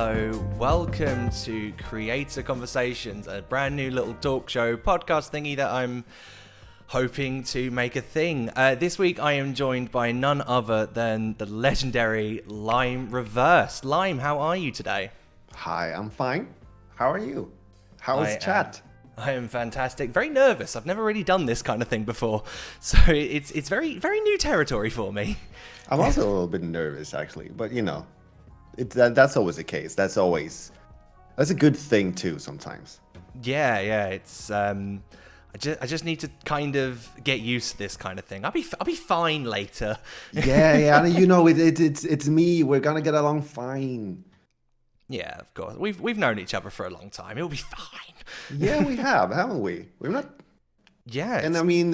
Hello, welcome to Creator Conversations, a brand new little talk show podcast thingy that I'm hoping to make a thing. This week I am joined by none other than the legendary LimeReversed. Lime, how are you today? Hi, I'm fine. How are you? How is chat? I am fantastic. Very nervous. I've never really done this kind of thing before, so it's very new territory for me. I'm also a little bit nervous, actually, but you know, that's always the case. That's a good thing too. Sometimes. Yeah. It's I just need to kind of get used to this kind of thing. I'll be fine later. Yeah. You know, it's me. We're gonna get along fine. Yeah, of course. We've known each other for a long time. It'll be fine. Yeah, we have, haven't we? We're not. Yeah. And I mean,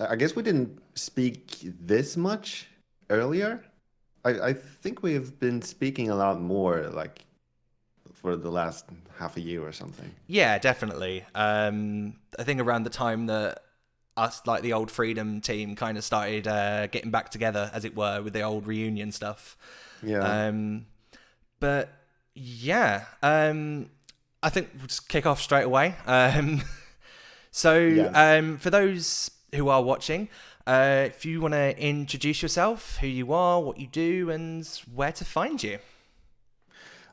I guess we didn't speak this much earlier. I think we've been speaking a lot more, like, for the last half a year or something. Yeah, definitely. I think around the time that us, like the old Freedom team, kind of started getting back together, as it were, with the old reunion stuff. Yeah. But yeah, I think we'll just kick off straight away. Yes. For those who are watching, if you want to introduce yourself, who you are, what you do, and where to find you.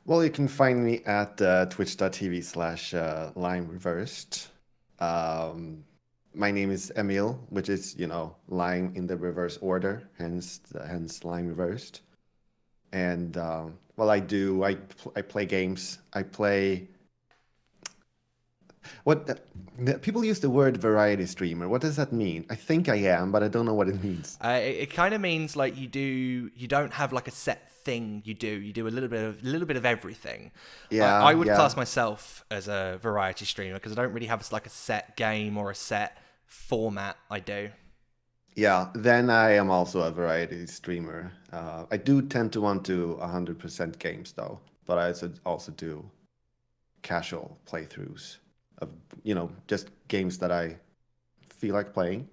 Well, you can find me at twitch.tv/LimeReversed. My name is Emil, which is, you know, Lime in the reverse order, hence LimeReversed. And I play games. I play people use the word variety streamer. What does that mean? I think I am, but I don't know what it means. It kind of means like you don't have like a set thing you do. You do a little bit of everything. Yeah, I would yeah. class myself as a variety streamer because I don't really have like a set game or a set format I do. Yeah, then I am also a variety streamer. I do tend to want to 100% games though, but I also do casual playthroughs of, you know, just games that I feel like playing.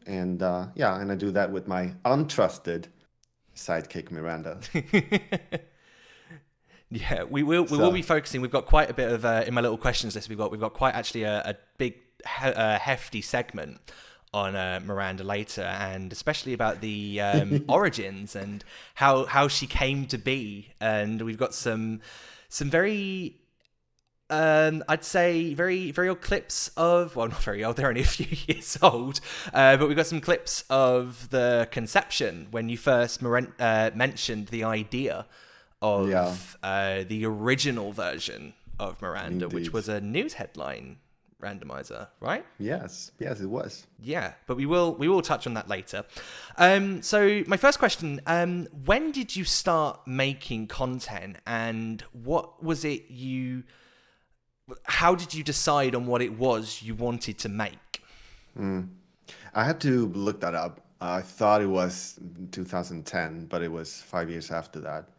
And and I do that with my untrusted sidekick Miranda. Yeah, we will be focusing. We've got quite a bit of in my little questions list. We've got quite actually a big hefty segment on Miranda later, and especially about the origins and how she came to be. And we've got some very I'd say very very old clips of, well, not very old, they're only a few years old, but we've got some clips of the conception when you first mentioned the idea of the original version of Miranda. Indeed. Which was a news headline randomizer, right? Yes, it was. Yeah, but we will touch on that later. So my first question, when did you start making content, and what was it how did you decide on what it was you wanted to make? I had to look that up. I thought it was 2010, but it was 5 years after that.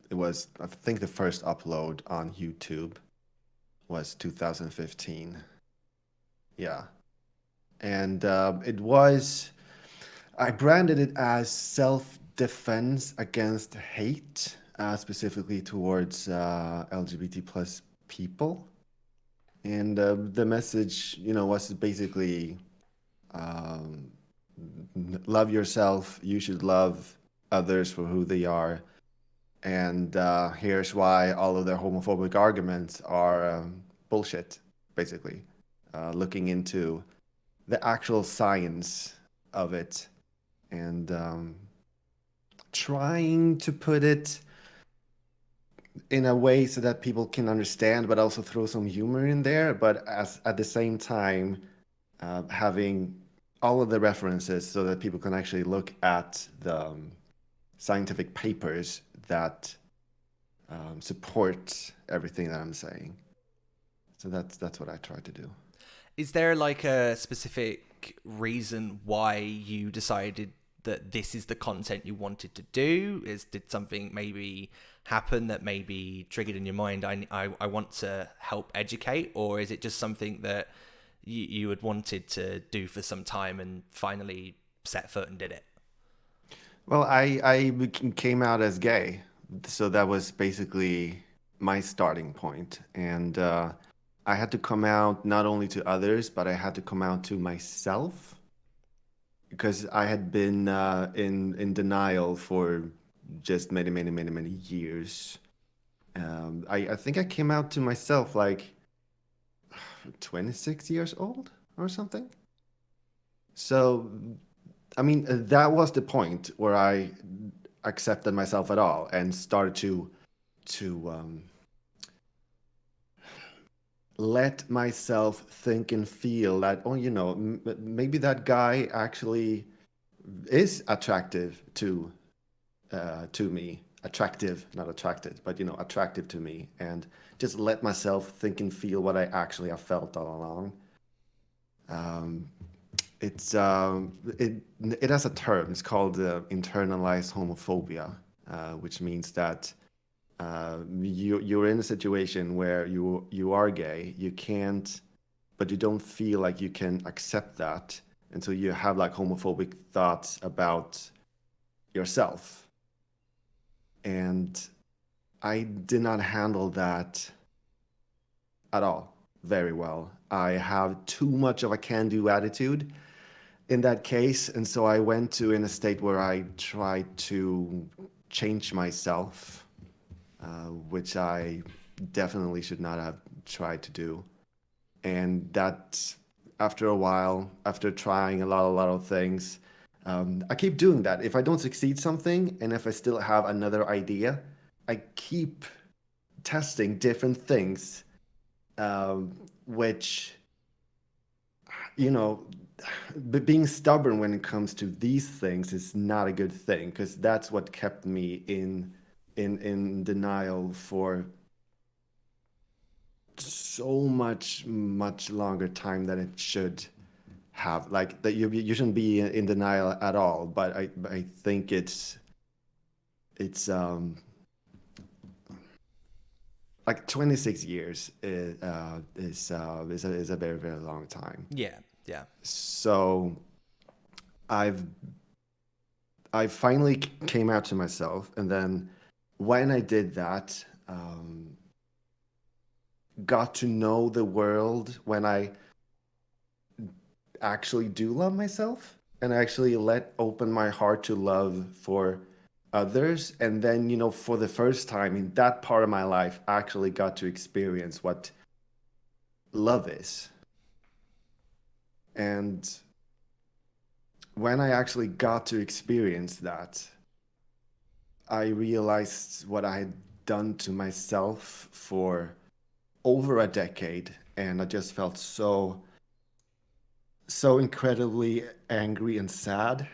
It was, I think, the first upload on YouTube was 2015. Yeah. And I branded it as self-defense against hate, specifically towards LGBT plus people. And the message, you know, was basically love yourself, you should love others for who they are. And here's why all of their homophobic arguments are bullshit, basically. Looking into the actual science of it and trying to put it in a way so that people can understand, but also throw some humor in there. But at the same time, having all of the references so that people can actually look at the scientific papers that support everything that I'm saying. So that's what I try to do. Is there like a specific reason why you decided that this is the content you wanted to do? Did something maybe happen that maybe triggered in your mind, I want to help educate? Or is it just something that you had wanted to do for some time and finally set foot and did it? Well, came out as gay, so that was basically my starting point, and I had to come out not only to others, but I had to come out to myself because I had been in denial for just many years. I think I came out to myself like 26 years old or something. So, I mean, that was the point where I accepted myself at all and started to let myself think and feel that, oh, maybe that guy actually is attractive to me. Attractive, not attracted, but attractive to me, and just let myself think and feel what I actually have felt all along. Um, it has a term. It's called internalized homophobia, which means that you're in a situation where you are gay, you can't, but you don't feel like you can accept that, and so you have like homophobic thoughts about yourself. And I did not handle that at all very well. I have too much of a can-do attitude in that case, and so I went to in a state where I tried to change myself, which I definitely should not have tried to do. And that, after a while, after trying a lot of things, I keep doing that. If I don't succeed something, and if I still have another idea, I keep testing different things, which, you know, being stubborn when it comes to these things is not a good thing because that's what kept me in denial for so much longer time than it should have. Like that, you shouldn't be in denial at all. But I think it's like 26 years is a very long time. Yeah, yeah, So I've I finally came out to myself, and then when I did that, got to know the world when I actually do love myself and actually let open my heart to love for others. And then, for the first time in that part of my life, actually got to experience what love is. And when I actually got to experience that, I realized what I had done to myself for over a decade. And I just felt so incredibly angry and sad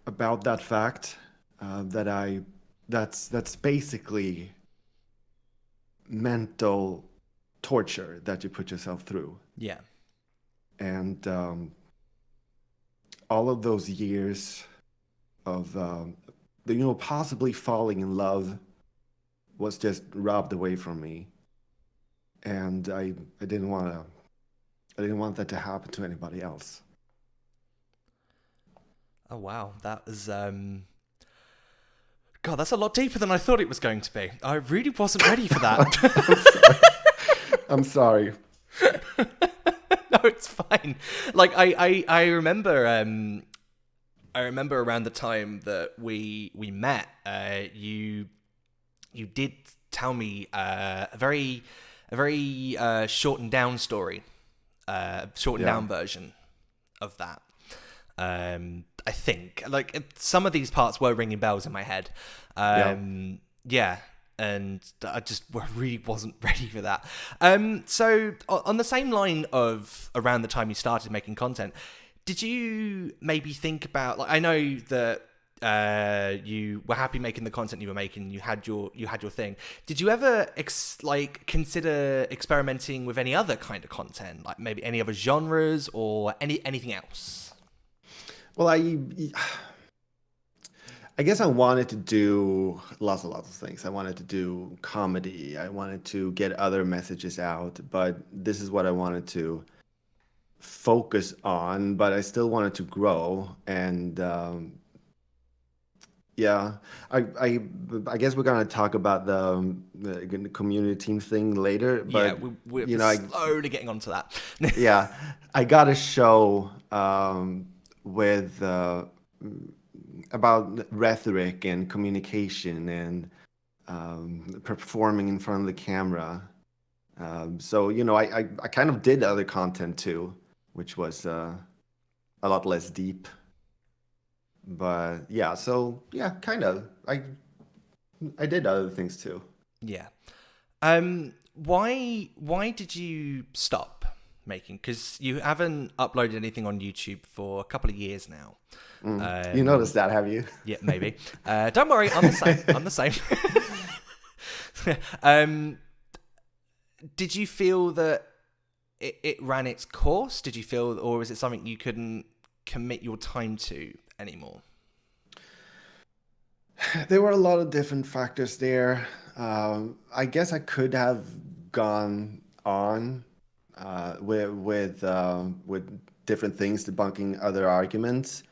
about that fact, that that's basically mental torture that you put yourself through. yeah. And all of those years of possibly falling in love was just robbed away from me, and I didn't want that to happen to anybody else. Oh wow, that was God, that's a lot deeper than I thought it was going to be. I really wasn't ready for that. I'm sorry. No, it's fine. Like I remember I remember around the time that we met, you did tell me a very shortened down story, shortened Yeah. down version of that. I think like some of these parts were ringing bells in my head. Yeah. Yeah, and I just really wasn't ready for that. So on the same line of around the time you started making content, did you maybe think about, like, I know that you were happy making the content you were making, you had your thing. Did you ever consider experimenting with any other kind of content, like maybe any other genres or anything else? Well, I guess I wanted to do lots of things. I wanted to do comedy. I wanted to get other messages out, but this is what I wanted to focus on, but I still wanted to grow. And yeah, I guess we're gonna talk about the community team thing later. Yeah, But we're you know, slowly getting onto that. yeah, I got a show with about rhetoric and communication and performing in front of the camera. So I kind of did other content too, which was a lot less deep. But yeah, so yeah, kind of. I did other things too. Yeah. Why did you stop making? Because you haven't uploaded anything on YouTube for a couple of years now. You noticed that, have you? Yeah, maybe. Don't worry, I'm the same. I'm the same. Did you feel that it ran its course? Did you feel, or is it something you couldn't commit your time to anymore? There were a lot of different factors there. I guess I could have gone on with different things debunking other arguments.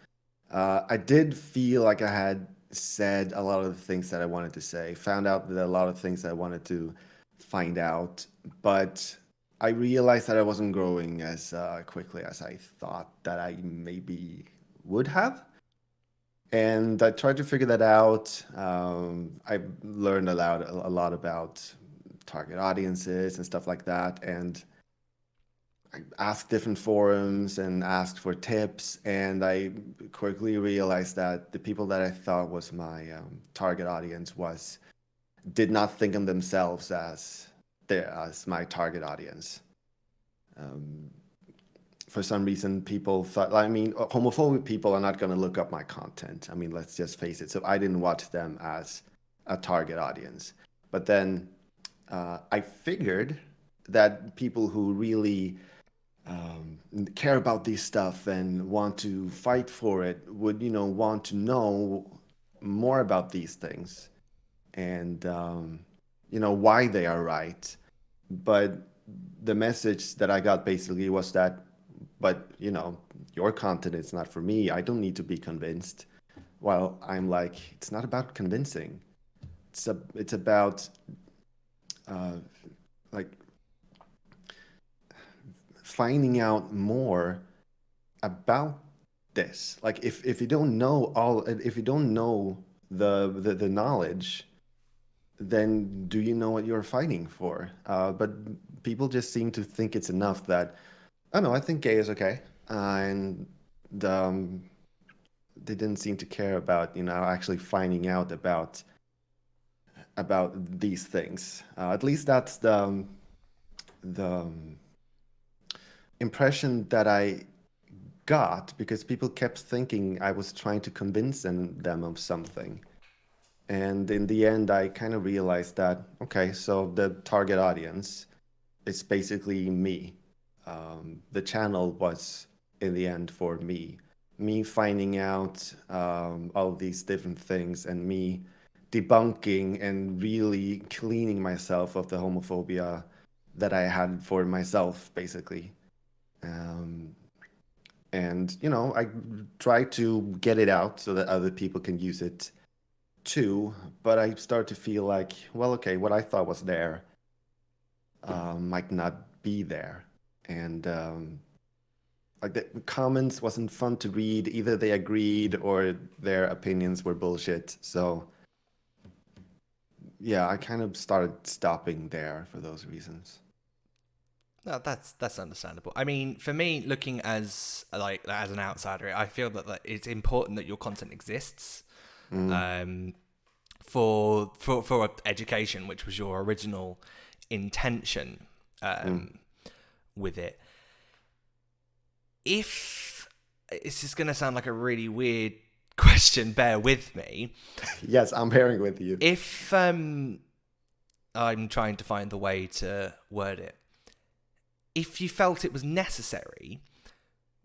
I did feel like I had said a lot of the things that I wanted to say, found out that a lot of things I wanted to find out, but I realized that I wasn't growing as quickly as I thought that I maybe would have. And I tried to figure that out. I learned a lot about target audiences and stuff like that. And I asked different forums and asked for tips. And I quickly realized that the people that I thought was my target audience did not think of themselves as my target audience. For some reason, people thought, I mean, homophobic people are not going to look up my content. I mean, let's just face it. So I didn't watch them as a target audience. But then I figured that people who really care about this stuff and want to fight for it would, want to know more about these things and, why they are right. But the message that I got basically was that, but your content is not for me. I don't need to be convinced. Well, I'm like, it's not about convincing. It's about uh, like finding out more about this. Like if you don't know if you don't know the knowledge, then do you know what you're fighting for? But people just seem to think it's enough that, oh no, I think gay is okay. And they didn't seem to care about, actually finding out about these things. At least that's the impression that I got because people kept thinking I was trying to convince them of something. And in the end, I kind of realized that, okay, so the target audience is basically me. The channel was, in the end, for me finding out all these different things and me debunking and really cleaning myself of the homophobia that I had for myself, basically. Um, and, I try to get it out so that other people can use it too. But I start to feel like, well, okay, what I thought was there might not be there. And like the comments wasn't fun to read. Either they agreed or their opinions were bullshit. So yeah, I kind of started stopping there for those reasons. No, that's understandable. I mean, for me, looking as an outsider, I feel that it's important that your content exists, for education, which was your original intention, with it. If this is going to sound like a really weird question, bear with me. Yes, I'm bearing with you. If I'm trying to find the way to word it. If you felt it was necessary,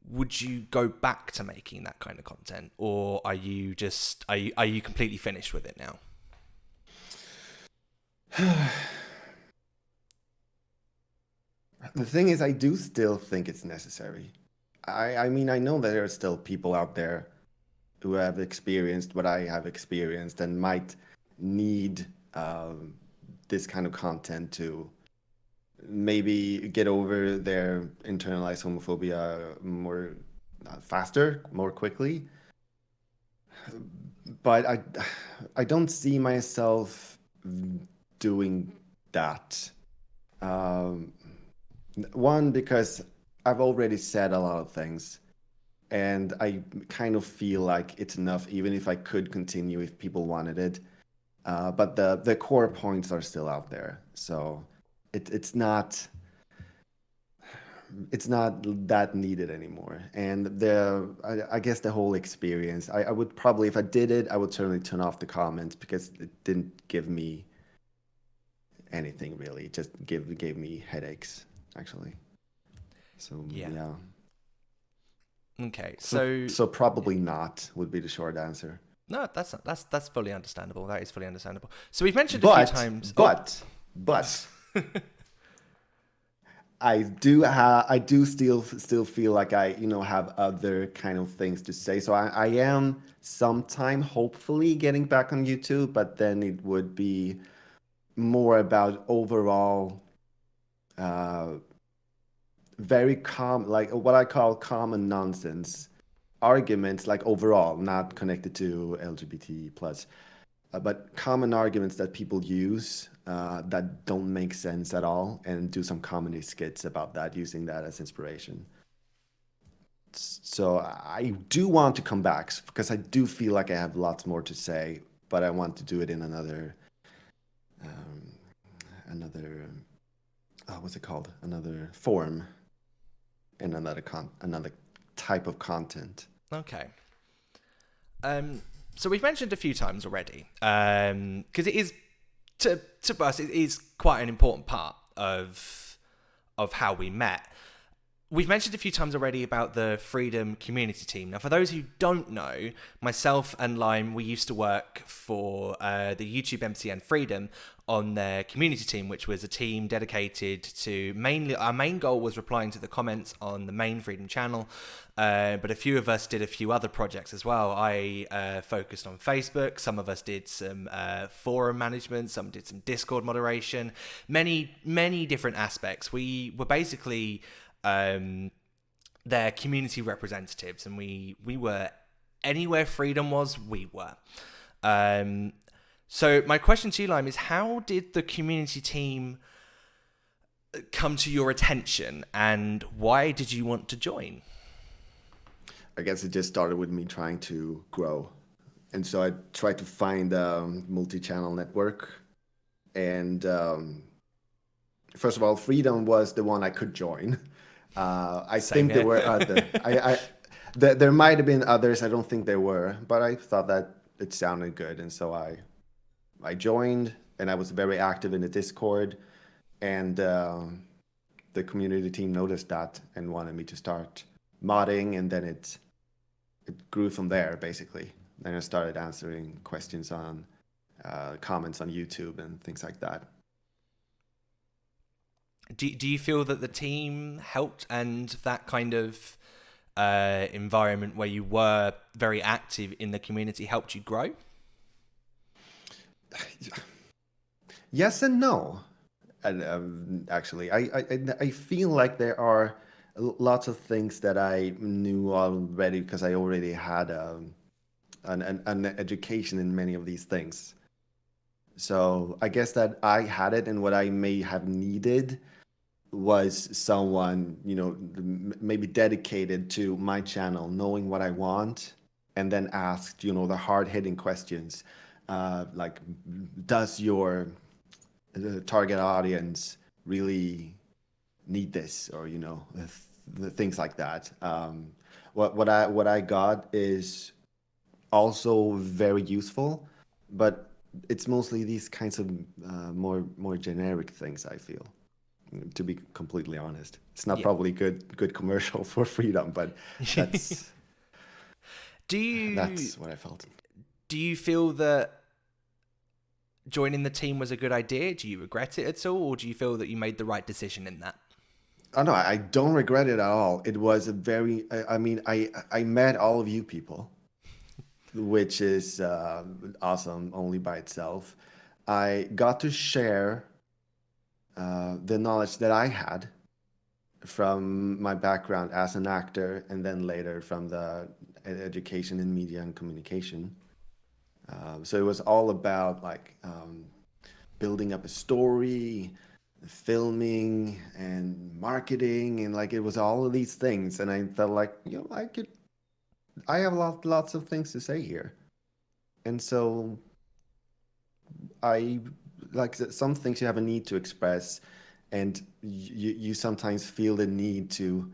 would you go back to making that kind of content, or are you completely finished with it now? The thing is, I do still think it's necessary. I mean, I know that there are still people out there who have experienced what I have experienced and might need this kind of content to maybe get over their internalized homophobia more faster, more quickly. But I don't see myself doing that. Um, One, because I've already said a lot of things, and I kind of feel like it's enough, even if I could continue if people wanted it. But the core points are still out there, so it's not that needed anymore. And I guess the whole experience, I would probably, if I did it, I would certainly turn off the comments because it didn't give me anything really. It just gave me headaches, actually. So Yeah. yeah. Okay. So probably not would be the short answer. No, that's fully understandable. That is fully understandable. So we've mentioned a few times. But I do still feel like I have other kind of things to say. So I am sometime hopefully getting back on YouTube, but then it would be more about overall very like what I call common nonsense arguments, like overall, not connected to LGBT plus, but common arguments that people use that don't make sense at all, and do some comedy skits about that, using that as inspiration. So I do want to come back because I do feel like I have lots more to say, but I want to do it in um, another what's it called? Another form, in another type of content. Okay. So we've mentioned a few times already, because it is to us, it is quite an important part of how we met. We've mentioned a few times already about the Freedom community team. Now, for those who don't know, myself and Lime, we used to work for the YouTube MCN Freedom on their community team, which was a team dedicated to mainly, our main goal was replying to the comments on the main Freedom channel, but a few of us did a few other projects as well. I focused on Facebook, some of us did some forum management, some did some Discord moderation, many different aspects. We were basically their community representatives, and we were anywhere Freedom was, we were. So my question to you, Lime, is how did the community team come to your attention, and why did you want to join? I guess it just started with me trying to grow, and so I tried to find a multi-channel network. And first of all, Freedom was the one I could join. I think there were other. There might have been others. I don't think there were, but I thought that it sounded good, and so I joined, and I was very active in the Discord, and the community team noticed that and wanted me to start modding, and then it grew from there, basically. Then I started answering questions on comments on YouTube and things like that. Do you feel that the team helped, and that kind of environment where you were very active in the community helped you grow? Yes and no. And actually, I feel like there are lots of things that I knew already because I already had an education in many of these things. So I guess that I had it, and what I may have needed was someone, maybe dedicated to my channel, knowing what I want, and then asked, the hard-hitting questions, like, does your target audience really need this, or the things like that. What I got is also very useful, but it's mostly these kinds of more generic things, I feel. To be completely honest, it's not probably good commercial for Freedom, but that's that's what I felt. Do you feel that joining the team was a good idea? Do you regret it at all, or do you feel that you made the right decision in that? Oh no, I don't regret it at all. It was a very, I mean, I met all of you people, which is awesome only by itself. I got to share the knowledge that I had from my background as an actor, and then later from the education in media and communication. So it was all about like building up a story, filming, and marketing, and like it was all of these things. And I felt like, I have lots of things to say here. And so I like some things you have a need to express, and you sometimes feel the need to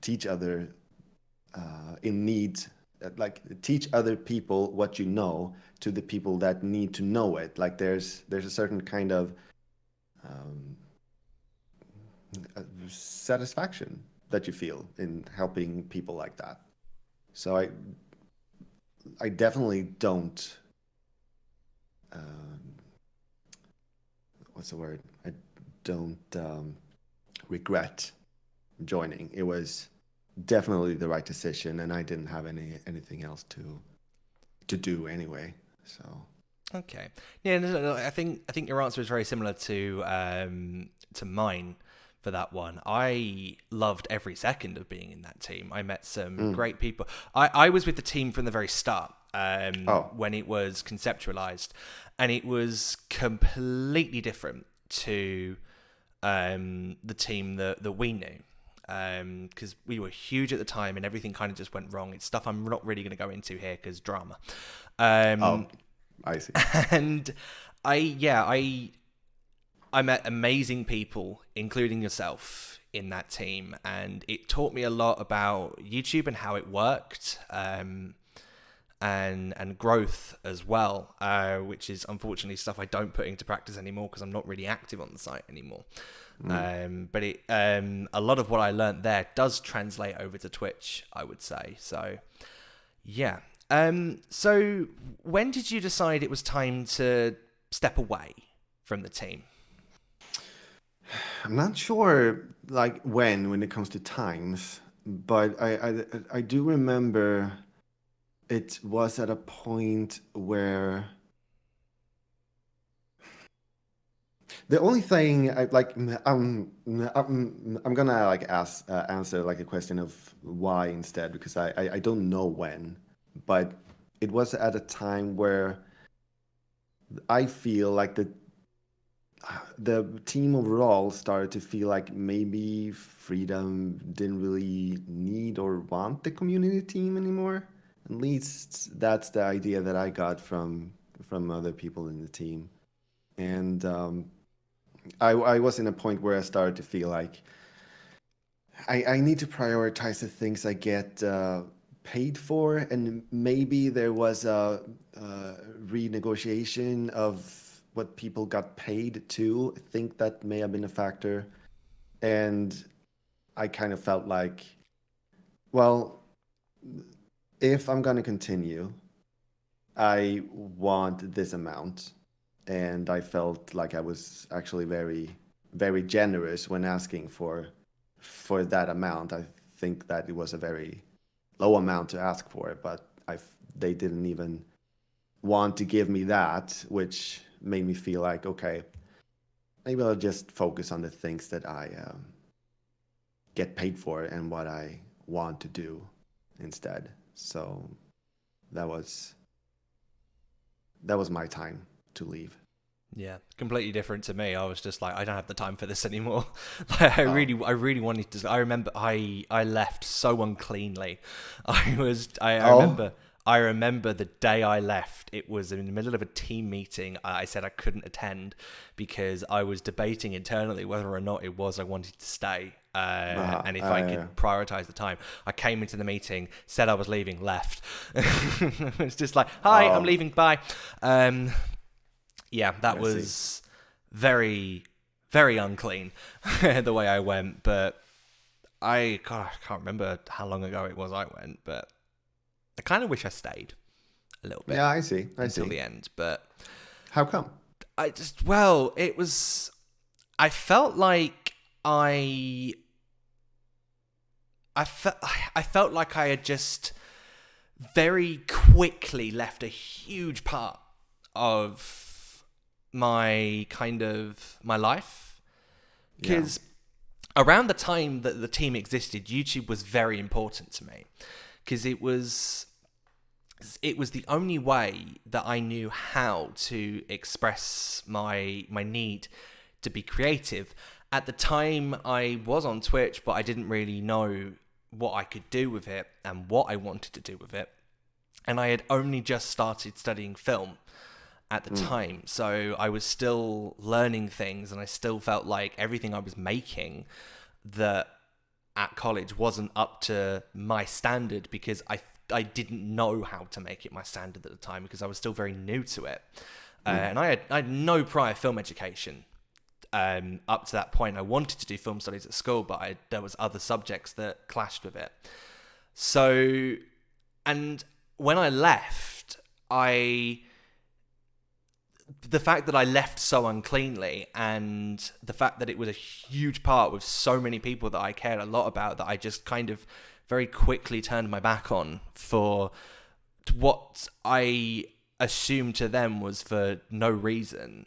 teach other in need, like teach other people what you know to the people that need to know it. Like there's a certain kind of um, satisfaction that you feel in helping people like that. So I definitely don't. Um, what's the word? I don't regret joining. It was definitely the right decision, and I didn't have anything else to do anyway. So Okay. Yeah, no, I think your answer is very similar to mine for that one. I loved every second of being in that team. I met some great people. I was with the team from the very start, when it was conceptualized, and it was completely different to the team that we knew. Because we were huge at the time and everything kind of just went wrong. It's stuff I'm not really going to go into here because drama. I see. And I met amazing people, including yourself, in that team, and it taught me a lot about YouTube and how it worked, and growth as well, which is unfortunately stuff I don't put into practice anymore because I'm not really active on the site anymore. But a lot of what I learned there does translate over to Twitch, I would say. So, yeah. So when did you decide it was time to step away from the team? I'm not sure like when it comes to times, but I do remember it was at a point where the only thing I like I'm gonna like ask answer like a question of why instead, because I don't know when, but it was at a time where I feel like the team overall started to feel like maybe Freedom didn't really need or want the community team anymore. At least that's the idea that I got from other people in the team. And I was in a point where I started to feel like I need to prioritize the things I get paid for, and maybe there was a renegotiation of what people got paid to. I think that may have been a factor. And I kind of felt like, well, if I'm going to continue, I want this amount. And I felt like I was actually very, very generous when asking for that amount. I think that it was a very low amount to ask for, but they didn't even want to give me that, which made me feel like, okay, maybe I'll just focus on the things that I get paid for and what I want to do instead. So that was my time to leave. Yeah, completely different to me. I was just like, I don't have the time for this anymore. Like, I really wanted to. I remember I left so uncleanly. I remember the day I left. It was in the middle of a team meeting. I said I couldn't attend because I was debating internally whether or not it was I wanted to stay. And if I could prioritize the time. I came into the meeting, said I was leaving, left. It's just like, hi, I'm leaving, bye. Yeah, that was very, very unclean the way I went. But I can't remember how long ago it was I went, but I kind of wish I stayed a little bit. Yeah, I see. Until the end. But how come? I felt like I felt like I had just very quickly left a huge part of my my life, because around the time that the team existed, YouTube was very important to me, because it was the only way that I knew how to express my need to be creative. At the time, I was on Twitch, but I didn't really know what I could do with it and what I wanted to do with it. And I had only just started studying film at the time, so I was still learning things, and I still felt like everything I was making that at college wasn't up to my standard, because I didn't know how to make it my standard at the time, because I was still very new to it. And I had no prior film education. Up to that point, I wanted to do film studies at school, but there was other subjects that clashed with it. So, and when I left, the fact that I left so uncleanly, and the fact that it was a huge part with so many people that I cared a lot about, that I just kind of very quickly turned my back on for what I assumed to them was for no reason,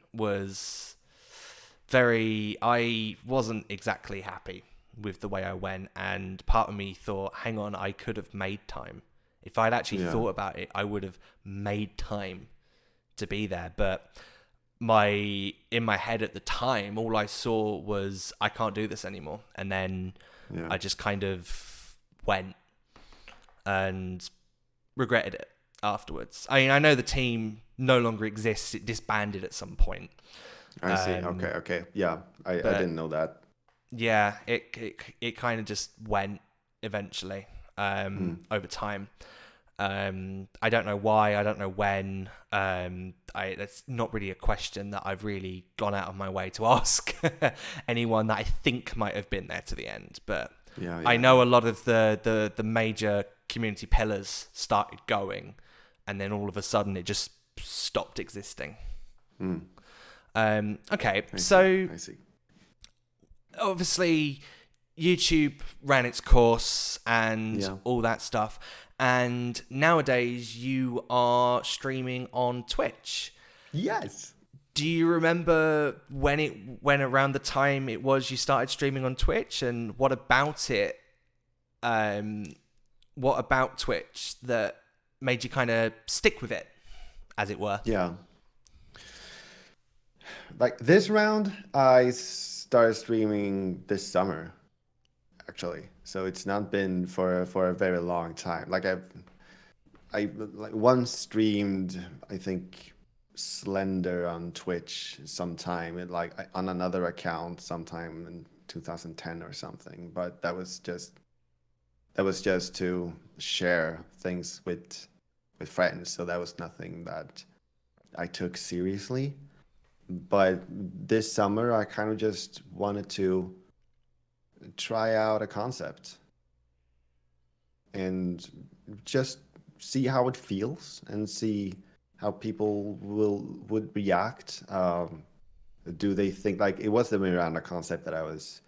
I wasn't exactly happy with the way I went. And part of me thought, hang on, I could have made time. If I'd actually thought about it, I would have made time to be there. But in my head at the time, all I saw was, I can't do this anymore. And then I just kind of went and regretted it afterwards. I mean, I know the team no longer exists. It disbanded at some point. I see. Okay. Yeah, I didn't know that. Yeah, it kind of just went eventually over time. I don't know why. I don't know when. That's not really a question that I've really gone out of my way to ask anyone that I think might have been there to the end. But I know a lot of the major community pillars started going, and then all of a sudden it just stopped existing. Okay, so I see. Obviously YouTube ran its course and all that stuff, and nowadays you are streaming on Twitch. Yes. Do you remember when around the time it was you started streaming on Twitch, and what about it? What about Twitch that made you kind of stick with it, as it were? Yeah. Like this round, I started streaming this summer, actually. So it's not been for a very long time. Like I once streamed, I think, Slender on Twitch sometime, on another account sometime in 2010 or something. But that was just to share things with friends. So that was nothing that I took seriously. But this summer, I kind of just wanted to try out a concept and just see how it feels and see how people would react. Do they think, like, it was the Miranda concept that I was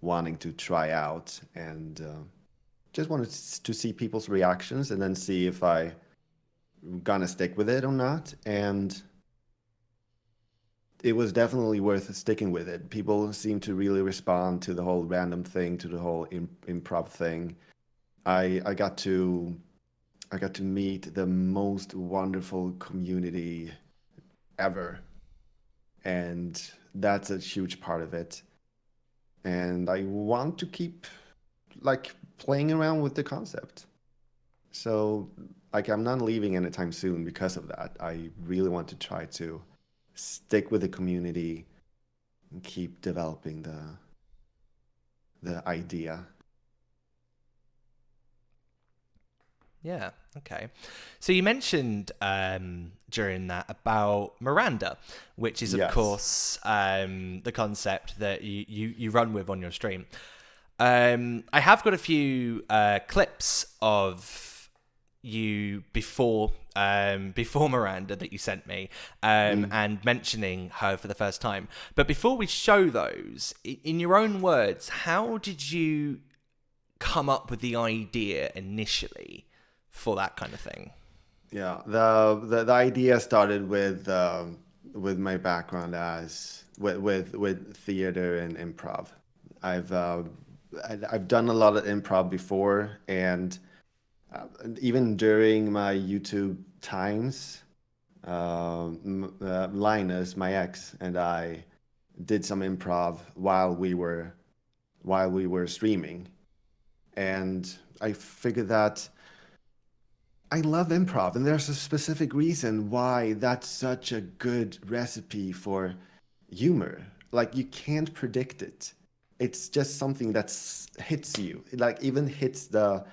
wanting to try out, and just wanted to see people's reactions and then see if I'm gonna stick with it or not. And it was definitely worth sticking with it. People seem to really respond to the whole random thing, to the whole improv thing. I got to meet the most wonderful community ever, and that's a huge part of it. And I want to keep playing around with the concept. So I'm not leaving anytime soon because of that. I really want to try to stick with the community and keep developing the idea. Yeah, okay. So you mentioned during that about Miranda, which is, of course, the concept that you run with on your stream. I have got a few clips of you before before Miranda that you sent me, and mentioning her for the first time. But before we show those, in your own words, how did you come up with the idea initially for that kind of thing? Yeah, the idea started with my background as with theater and improv. I've done a lot of improv before, and even during my YouTube times, Linus, my ex, and I did some improv while we were streaming, and I figured that I love improv, and there's a specific reason why that's such a good recipe for humor. Like, you can't predict it. It's just something that hits you. It, like, even hits the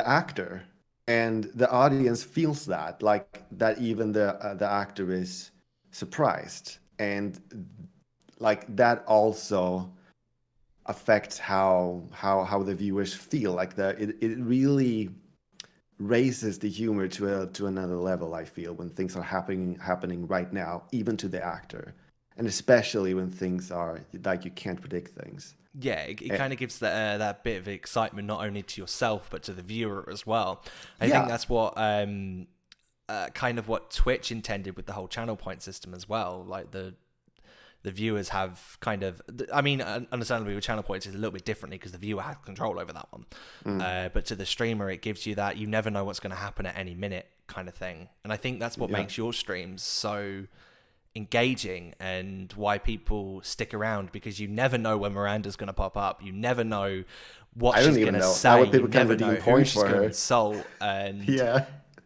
actor, and the audience feels that, like, that even the actor is surprised, and like that also affects how the viewers feel. Like, it really raises the humor to another level, I feel, when things are happening right now, even to the actor, and especially when things are like you can't predict things. Yeah, it kind of gives that bit of excitement not only to yourself but to the viewer as well. I think that's what kind of what Twitch intended with the whole channel point system as well. Like the viewers have kind of, I mean, understandably with channel points it's a little bit differently because the viewer has control over that one. But to the streamer, it gives you that you never know what's going to happen at any minute kind of thing. And I think that's what makes your streams so engaging and why people stick around, because you never know when Miranda's going to pop up. You never know what she's going to say. You never know who she's going to insult. And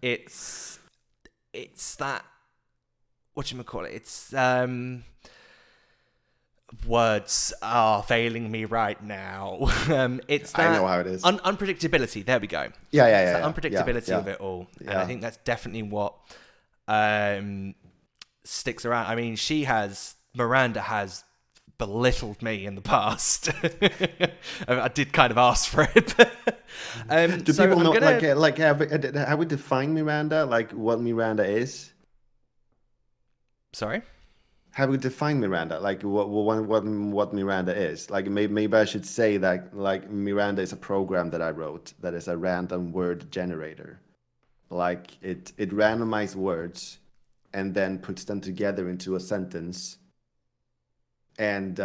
it's that, whatchamacallit, it's words are failing me right now. It's that I know how it is. Unpredictability. There we go. It's the unpredictability of it all. And I think that's definitely what sticks around. I mean, Miranda has belittled me in the past. I did kind of ask for it. Do people know, like how we define Miranda? Like, what Miranda is? Sorry? How we define Miranda? Like, what Miranda is? Like, maybe I should say that, like, Miranda is a program that I wrote that is a random word generator. Like, it randomizes words and then puts them together into a sentence. And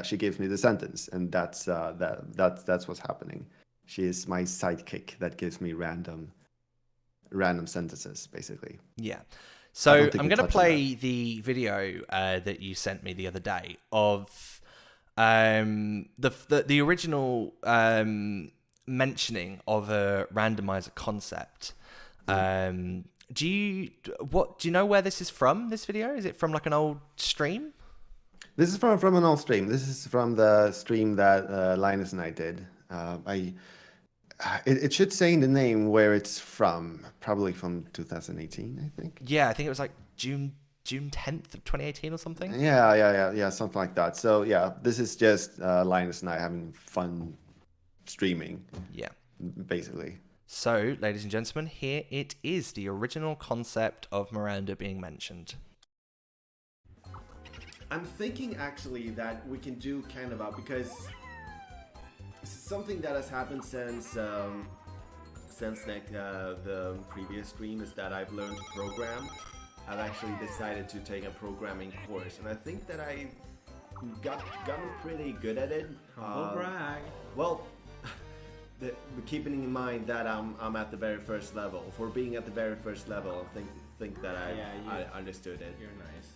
she gives me the sentence, and that's what's happening. She is my sidekick that gives me random sentences, basically. Yeah. So I'm going to play the video that you sent me the other day of the original mentioning of a randomizer concept. Do you know where this is from? This video, is it from like an old stream? This is from an old stream. This is from the stream that Linus and I did. It should say in the name where it's from. Probably from 2018, I think. Yeah, I think it was like June 10th of 2018 or something. Yeah, something like that. So yeah, this is just Linus and I having fun streaming. Yeah, basically. So, ladies and gentlemen, here it is, the original concept of Miranda being mentioned. I'm thinking actually that we can do kind of because something that has happened since like the previous stream is that I've learned to program. I've actually decided to take a programming course, and I think that I've gotten pretty good at it. Brag. Well, keeping in mind that I'm at the very first level. For being at the very first level, I think that I understood it. You're nice.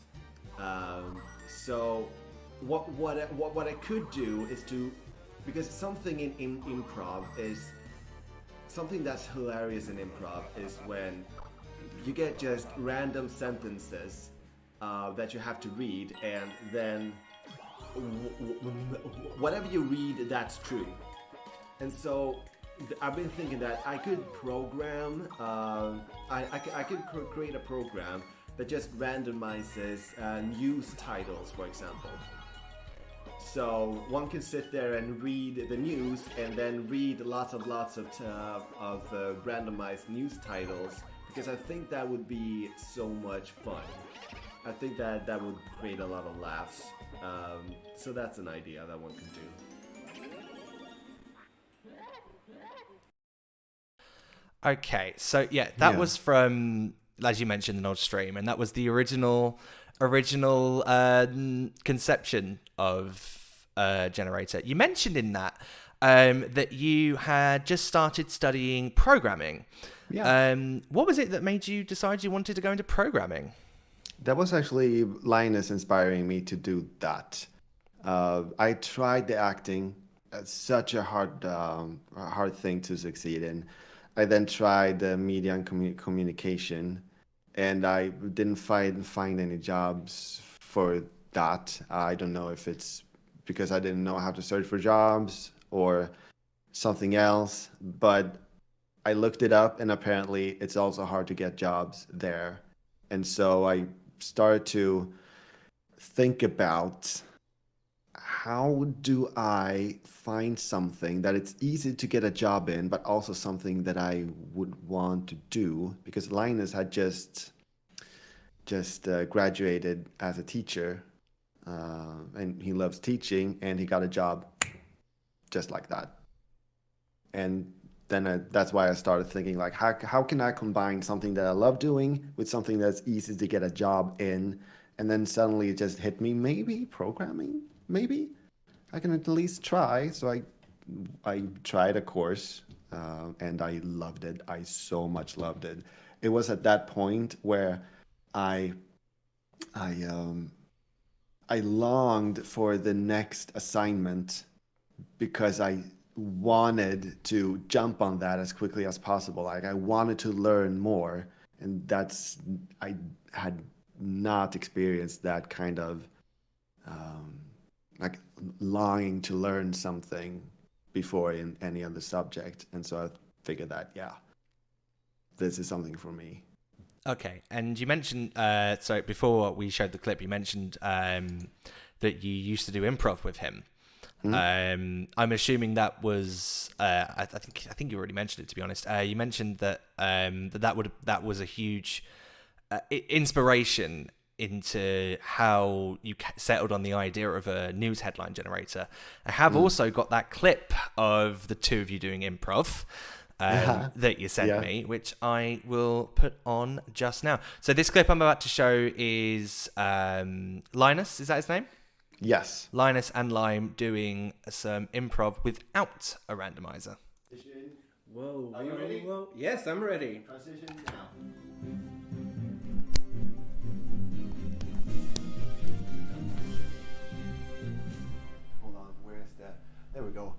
So what I could do is to, because something in improv is something that's hilarious in improv is when you get just random sentences that you have to read, and then whatever you read, that's true. And so I've been thinking that I could program, I could create a program that just randomizes news titles, for example. So one can sit there and read the news, and then read lots of randomized news titles, because I think that would be so much fun. I think that would create a lot of laughs. So that's an idea that one can do. Okay, so yeah, that was from, as you mentioned, an old stream, and that was the original conception of Generator. You mentioned in that that you had just started studying programming. Yeah. What was it that made you decide you wanted to go into programming? That was actually Linus inspiring me to do that. I tried the acting. It's such a hard thing to succeed in. I then tried media and communication, and I didn't find any jobs for that. I don't know if it's because I didn't know how to search for jobs or something else, but I looked it up, and apparently it's also hard to get jobs there. And so I started to think about, how do I find something that it's easy to get a job in, but also something that I would want to do? Because Linus had just graduated as a teacher, and he loves teaching, and he got a job just like that. And then that's why I started thinking, like, how can I combine something that I love doing with something that's easy to get a job in? And then suddenly it just hit me, maybe programming, maybe I can at least try. So I tried a course, and I loved it. I so much loved it. It was at that point where I longed for the next assignment, because I wanted to jump on that as quickly as possible. Like, I wanted to learn more, and I had not experienced that kind of like longing to learn something before in any other subject. And so I figured that, this is something for me. Okay, and you mentioned, so before we showed the clip, you mentioned that you used to do improv with him. Mm-hmm. I'm assuming that was, I think you already mentioned it, to be honest. You mentioned that that was a huge inspiration into how you settled on the idea of a news headline generator. I have also got that clip of the two of you doing improv that you sent me, which I will put on just now. So this clip I'm about to show is Linus, is that his name? Yes. Linus and Lime doing some improv without a randomizer. Whoa. Are you ready? Whoa. Yes, I'm ready. Transition now. Hold on, where's that? There we go.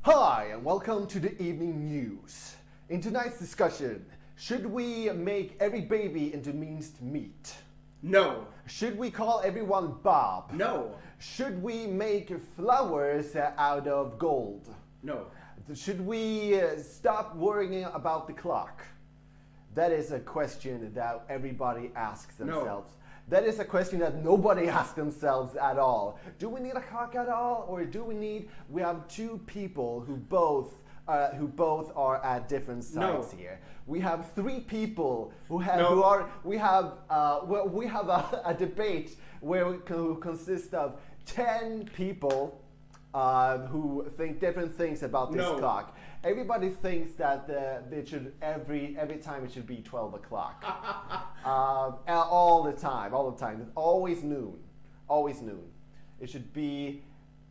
Hi, and welcome to the evening news. In tonight's discussion, should we make every baby into minced meat? No. Should we call everyone Bob? No. Should we make flowers out of gold? No. Should we stop worrying about the clock? That is a question that everybody asks themselves. No. That is a question that nobody asks themselves at all. Do we need a clock at all, or do we have two people who both are at different sides here. We have three people who have a debate who consists of 10 people who think different things about this clock. Everybody thinks that it should every time it should be 12 o'clock. All the time. Always noon. It should be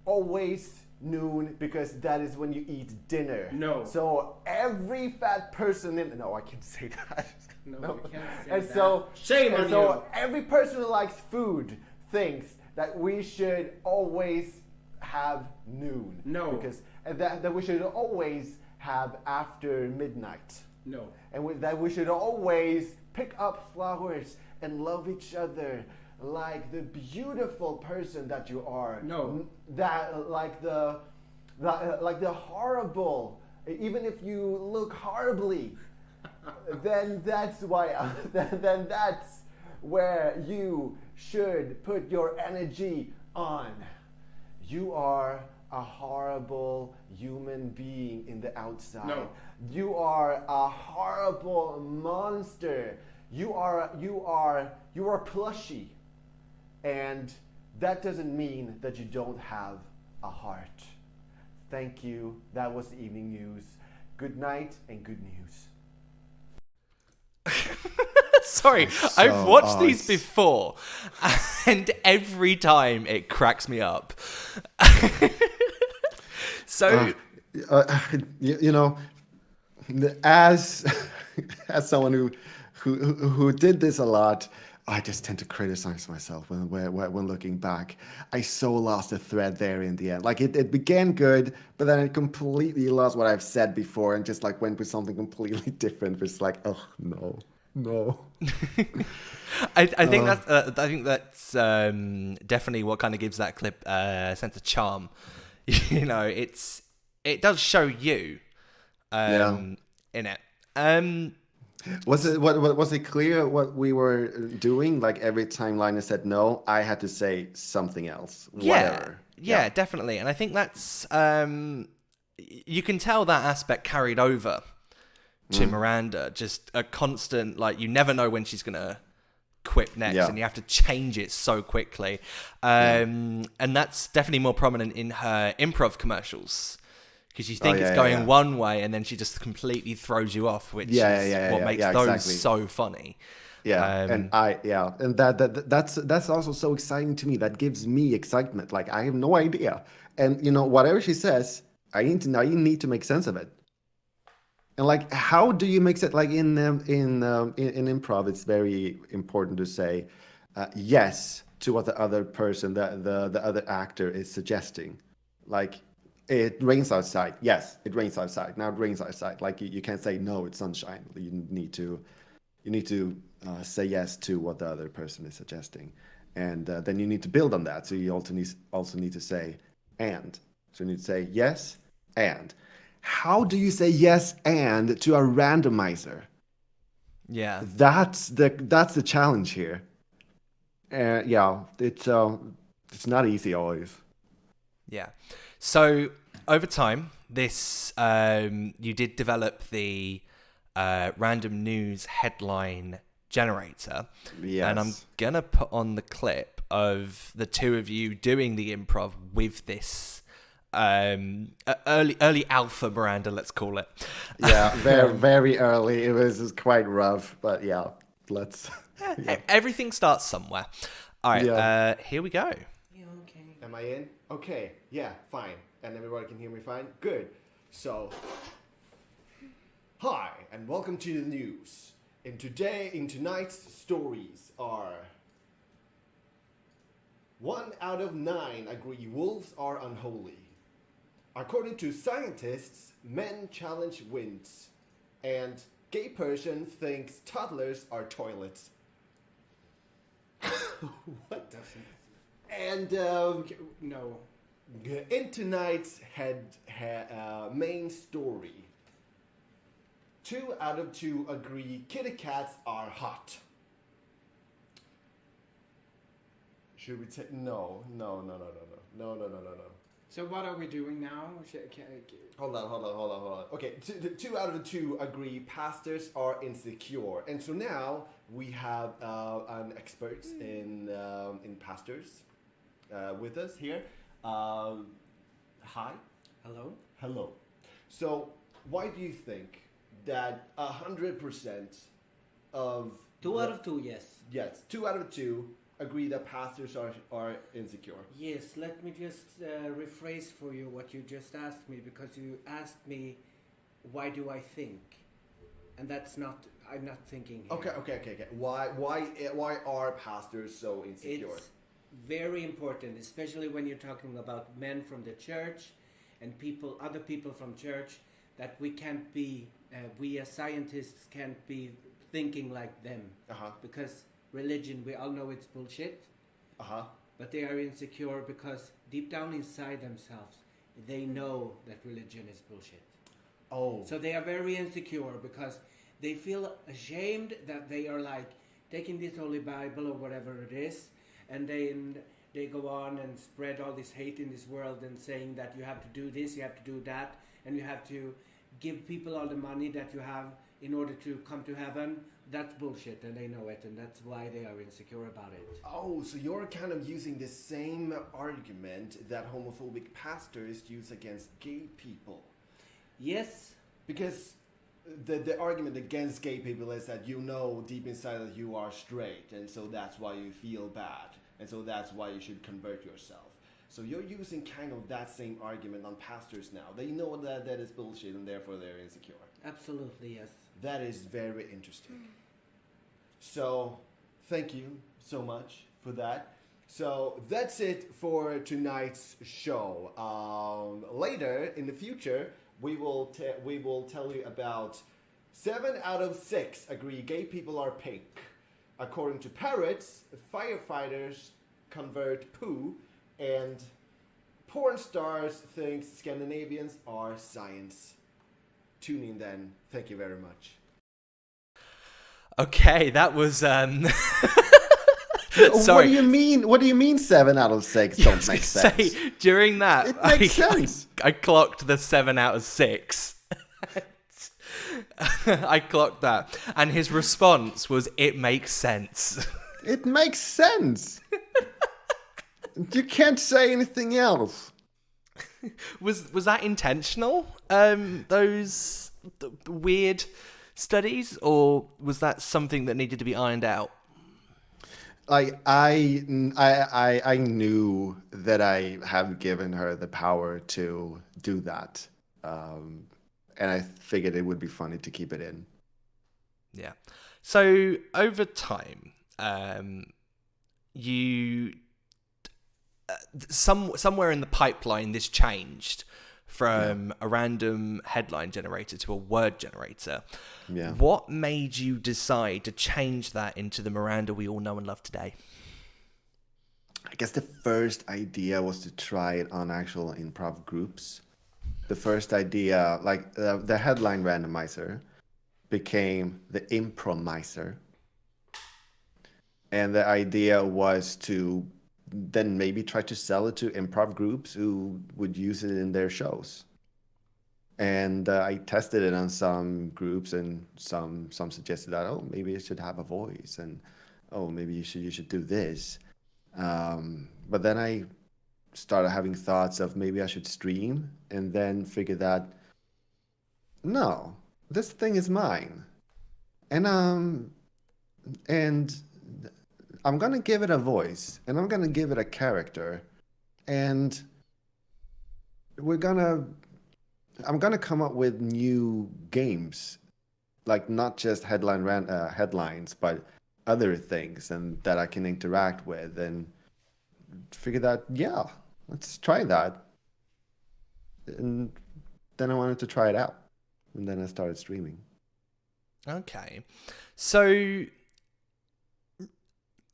always noon, because that is when you eat dinner. No. So every fat person I can't say that. No, you can't say and that. So, shame on you. So every person who likes food thinks that we should always have noon. No. Because that we should always have after midnight. No. And that we should always pick up flowers and love each other like the beautiful person that you are. No. That like the horrible, even if you look horribly, then that's why then that's where you should put your energy on. You are a horrible human being in the outside. No. You are a horrible monster. You are plushy. And that doesn't mean that you don't have a heart. Thank you. That was the evening news. Good night and good news. Sorry, I've watched these before, and every time it cracks me up. So, you know, as someone who did this a lot, I just tend to criticize myself when looking back. I so lost the thread there in the end. Like it began good, but then it completely lost what I've said before and just like went with something completely different. It's like, oh no. I think that's definitely what kind of gives that clip a sense of charm. You know, it does show you in it. Was it clear what we were doing? Like every time Linus said no, I had to say something else. Whatever. Yeah, definitely. And I think that's you can tell that aspect carried over to Miranda. Just a constant, like, you never know when she's gonna quit next, and you have to change it so quickly. And that's definitely more prominent in her improv commercials. Because you think it's going one way, and then she just completely throws you off, which is what makes those so funny. And that's also so exciting to me. That gives me excitement. Like I have no idea, and you know whatever she says, I need to make sense of it. And like, how do you make sense? Like in improv, it's very important to say yes to what the other person, the other actor is suggesting. Like, it rains outside. Yes, it rains outside. Now it rains outside. Like you can't say no, it's sunshine. You need to say yes to what the other person is suggesting, and then you need to build on that. So you also need to say and. So you need to say yes and. How do you say yes and to a randomizer? Yeah, that's the challenge here. It's not easy always. Yeah. So over time, this you did develop the random news headline generator. Yes. And I'm gonna put on the clip of the two of you doing the improv with this early alpha Miranda, let's call it. Yeah, very early. It was quite rough, but yeah, let's. Yeah. Everything starts somewhere. All right, here we go. Yeah, okay. Am I in? Okay, yeah, fine. And everybody can hear me fine? Good. So, hi, and welcome to the news. In tonight's stories are 1 out of 9 agree wolves are unholy. According to scientists, men challenge winds. And gay person thinks toddlers are toilets. What? Doesn't. And No. in tonight's main story, 2 out of 2 agree kitty cats are hot. Should we take no. So what are we doing now? Hold on. Okay, 2 out of 2 agree pastors are insecure, and so now we have an expert in pastors with us here. Hi. Hello. So, why do you think that 100% of 2 out of 2, yes. 2 out of 2 agree that pastors are insecure? Yes, let me just rephrase for you what you just asked me, because you asked me, why do I think? And that's not, I'm not thinking here. Okay. Why are pastors so insecure? It's very important, especially when you're talking about men from the church and other people from church, that we can't be, we as scientists can't be thinking like them. Because religion, we all know it's bullshit. But they are insecure because deep down inside themselves, they know that religion is bullshit. Oh. So they are very insecure because they feel ashamed that they are like taking this Holy Bible or whatever it is, and then they go on and spread all this hate in this world and saying that you have to do this, you have to do that, and you have to give people all the money that you have in order to come to heaven. That's bullshit, and they know it, and that's why they are insecure about it. Oh, so you're kind of using the same argument that homophobic pastors use against gay people. Yes. Because the argument against gay people is that you know deep inside that you are straight, and so that's why you feel bad, and so that's why you should convert yourself. So you're using kind of that same argument on pastors now. They know that that is bullshit, and therefore they're insecure. Absolutely, yes. That is very interesting. So, thank you so much for that. So, that's it for tonight's show. Later, in the future, we will tell you about 7 out of 6 agree gay people are pink. According to parrots, firefighters convert poo, and porn stars think Scandinavians are science. Tune in then. Thank you very much. Okay, that was Sorry. What do you mean? What do you mean 7 out of 6 don't make sense? Say, during that, It makes sense. I clocked the 7 out of 6. I clocked that, and his response was, "It makes sense." It makes sense. You can't say anything else. Was that intentional? Those weird studies, or was that something that needed to be ironed out? Like I knew that I have given her the power to do that, and I figured it would be funny to keep it in. Yeah. So over time, you somewhere in the pipeline, this changed from a random headline generator to a word generator. Yeah. What made you decide to change that into the Miranda we all know and love today? I guess the first idea was to try it on actual improv groups. The first idea, like the headline randomizer, became the impromizer. And the idea was to then maybe try to sell it to improv groups who would use it in their shows. And I tested it on some groups, and some suggested that, oh, maybe it should have a voice, and oh, maybe you should do this. But then I started having thoughts of maybe I should stream, and then figured that no, this thing is mine, and I'm gonna give it a voice, and I'm gonna give it a character, and I'm gonna come up with new games, like not just headlines, but other things, and that I can interact with, and figure that let's try that. And then I wanted to try it out, and then I started streaming. Okay, so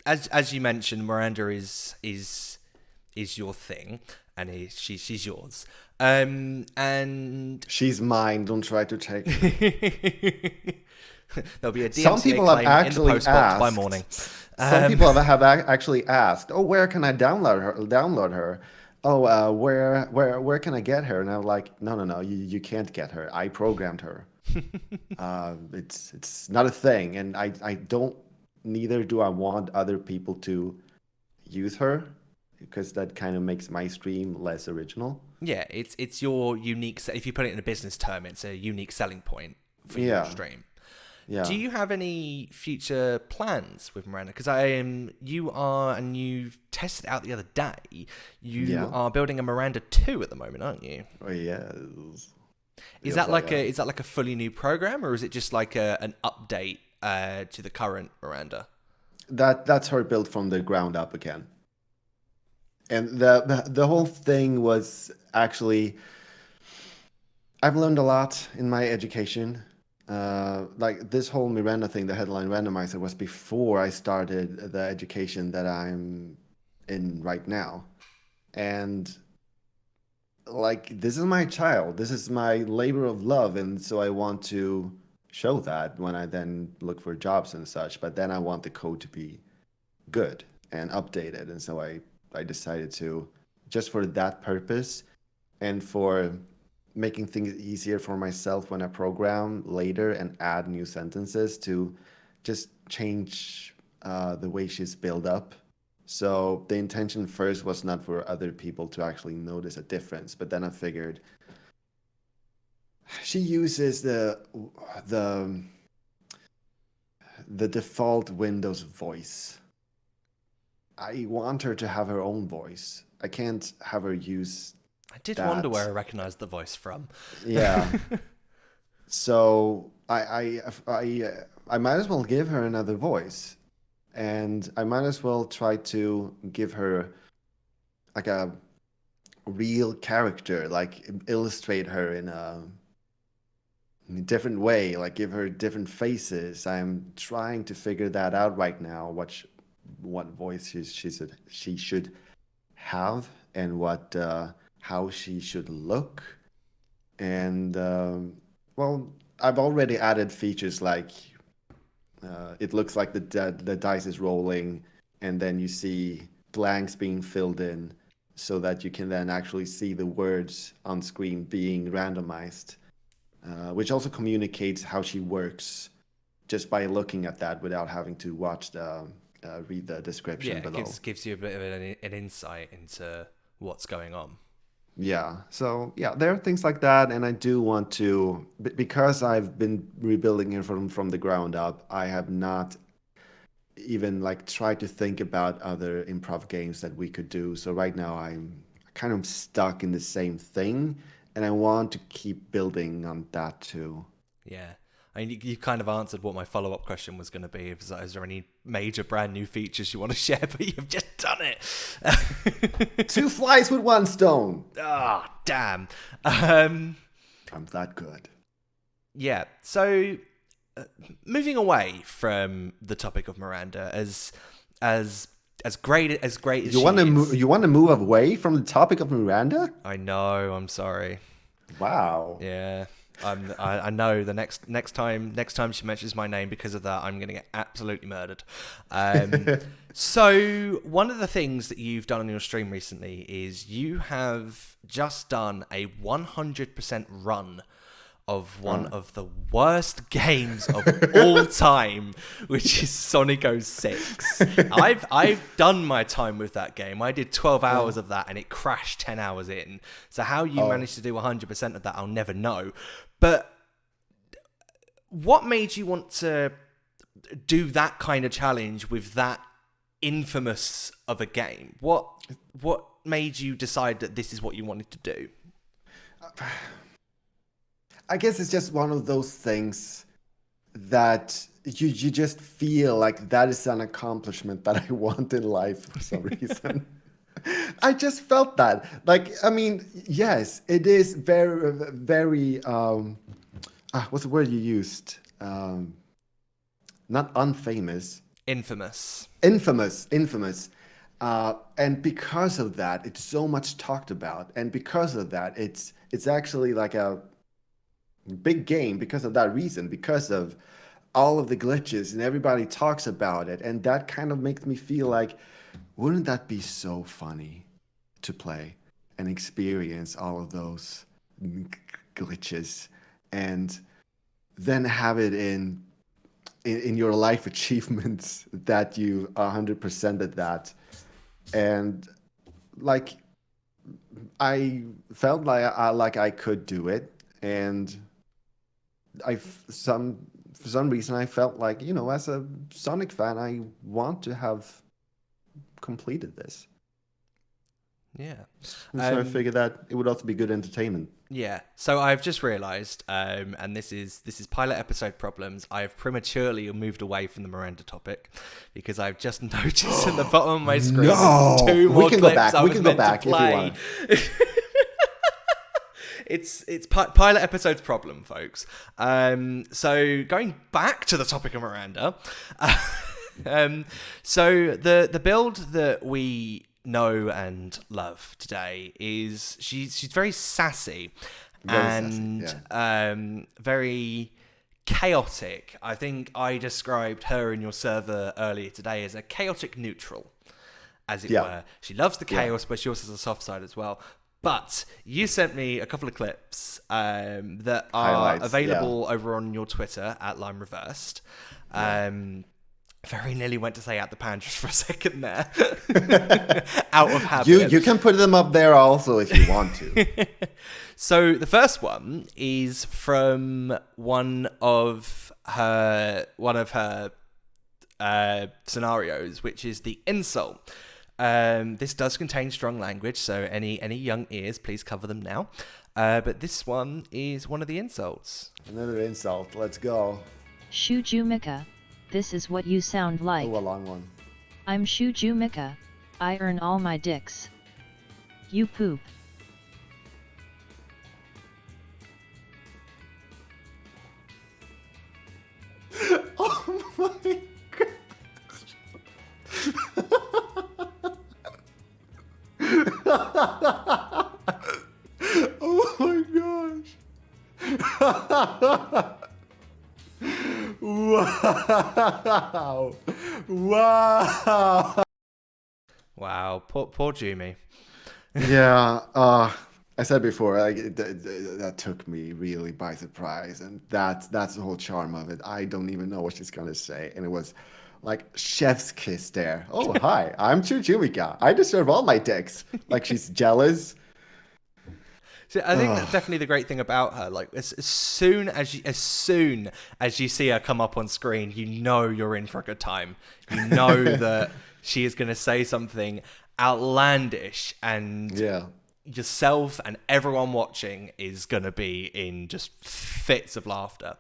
as you mentioned, Miranda is your thing, and she's yours. And she's mine. Don't try to take her. There'll be a DMCA Some people have actually in the post box by asked. morning. Some people have actually asked, "Oh, where can I download her? Oh, where can I get her?" And I'm like, "No, you can't get her. I programmed her. It's not a thing, and I don't. Neither do I want other people to use her, because that kind of makes my stream less original." Yeah, it's your unique. If you put it in a business term, it's a unique selling point for your stream. Yeah. Do you have any future plans with Miranda? Because you tested out the other day. You are building a Miranda 2 at the moment, aren't you? Oh yes. Is that like a fully new program, or is it just like an update to the current Miranda? That's her built from the ground up again. And the whole thing was actually, I've learned a lot in my education. Like this whole Miranda thing, the headline randomizer, was before I started the education that I'm in right now. And like, this is my child. This is my labor of love. And so I want to show that when I then look for jobs and such. But then I want the code to be good and updated. And so I I decided to, just for that purpose and for making things easier for myself when I program later and add new sentences, to just change the way she's built up. So the intention first was not for other people to actually notice a difference, but then I figured she uses the default Windows voice. I want her to have her own voice. I can't have her use I did that. wonder where I recognized the voice from. Yeah. So I might as well give her another voice, and I might as well try to give her like a real character, like illustrate her in a different way, like give her different faces. I'm trying to figure that out right now. What voice she should have, and what how she should look. And well, I've already added features like it looks like the dice is rolling, and then you see blanks being filled in, so that you can then actually see the words on screen being randomized, which also communicates how she works just by looking at that without having to read the description below. It gives you a bit of an insight into what's going on. Yeah, so yeah, there are things like that, and I do want to, because I've been rebuilding it from the ground up. I have not even like tried to think about other improv games that we could do. So right now I'm kind of stuck in the same thing, and I want to keep building on that too. Yeah. I mean, you kind of answered what my follow-up question was going to be. Is there any major brand new features you want to share? But you've just done it. 2 flies with 1 stone. Ah, oh, damn. I'm that good. Yeah. So, moving away from the topic of Miranda, as great as you want to you want to move away from the topic of Miranda? I know. I'm sorry. Wow. Yeah. I know the next time she mentions my name because of that, I'm going to get absolutely murdered. So one of the things that you've done on your stream recently is you have just done a 100% run of one of the worst games of all time, which is Sonic 06. I've done my time with that game. I did 12 hours of that and it crashed 10 hours in. So how you managed to do 100% of that, I'll never know. But what made you want to do that kind of challenge with that infamous of a game? What made you decide that this is what you wanted to do? I guess it's just one of those things that you just feel like that is an accomplishment that I want in life for some reason. I just felt that. Like, I mean, yes, it is very, very, what's the word you used? Not unfamous. Infamous. And because of that, it's so much talked about. And because of that, it's actually like a big game because of that reason, because of all of the glitches, and everybody talks about it. And that kind of makes me feel like, wouldn't that be so funny to play and experience all of those glitches and then have it in your life achievements that you 100%ed that. And like, I felt like I could do it. And for some reason I felt like, as a Sonic fan, I want to have completed this. Yeah. So I figured that it would also be good entertainment. Yeah. So I've just realised, and this is pilot episode problems. I've prematurely moved away from the Miranda topic because I've just noticed at the bottom of my screen No! 2 more We can clips go back. I We was can go meant back to if you play. want. It's pilot episode's problem, folks. So going back to the topic of Miranda, so the build that we know and love today is she's very sassy very chaotic. I think I described her in your server earlier today as a chaotic neutral. as it were. She loves the chaos, but she also has a soft side as well. But you sent me a couple of clips that are Highlights, available over on your Twitter at LimeReversed. Very nearly went to say out the pan just for a second there. Out of habit. You can put them up there also if you want to. So the first one is from one of her scenarios, which is the insult. This does contain strong language, so any young ears, please cover them now. But this one is one of the insults. Another insult. Let's go. Shuju Mika. This is what you sound like. Oh, a long one. I'm Shuju Mika. I earn all my dicks. You poop. Oh my gosh. Oh my gosh. Wow. Wow. Wow, poor Jumi. Yeah, I said before, that took me really by surprise, and that's the whole charm of it. I don't even know what she's gonna say, and it was like chef's kiss there. Oh, hi, I'm Chujumika. I deserve all my dicks. Like she's jealous. So I think that's definitely the great thing about her. Like as soon as you see her come up on screen, you know you're in for a good time. You know that she is going to say something outlandish, and yourself and everyone watching is going to be in just fits of laughter.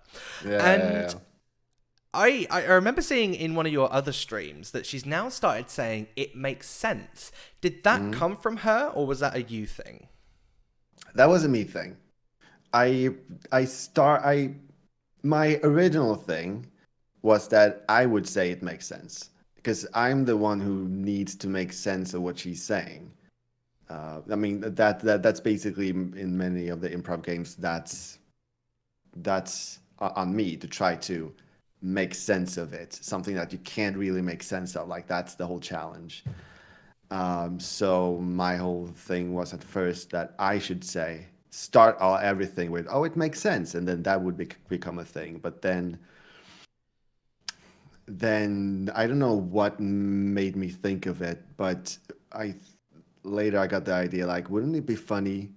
I remember seeing in one of your other streams that she's now started saying it makes sense. Did that come from her, or was that a you thing? That was a me thing. My original thing was that I would say it makes sense because I'm the one who needs to make sense of what she's saying. I mean that's basically in many of the improv games. That's on me to try to make sense of it. Something that you can't really make sense of. Like that's the whole challenge. So my whole thing was at first that I should start everything with, oh, it makes sense. And then that would become a thing. But then I don't know what made me think of it, but later I got the idea, like, wouldn't it be funny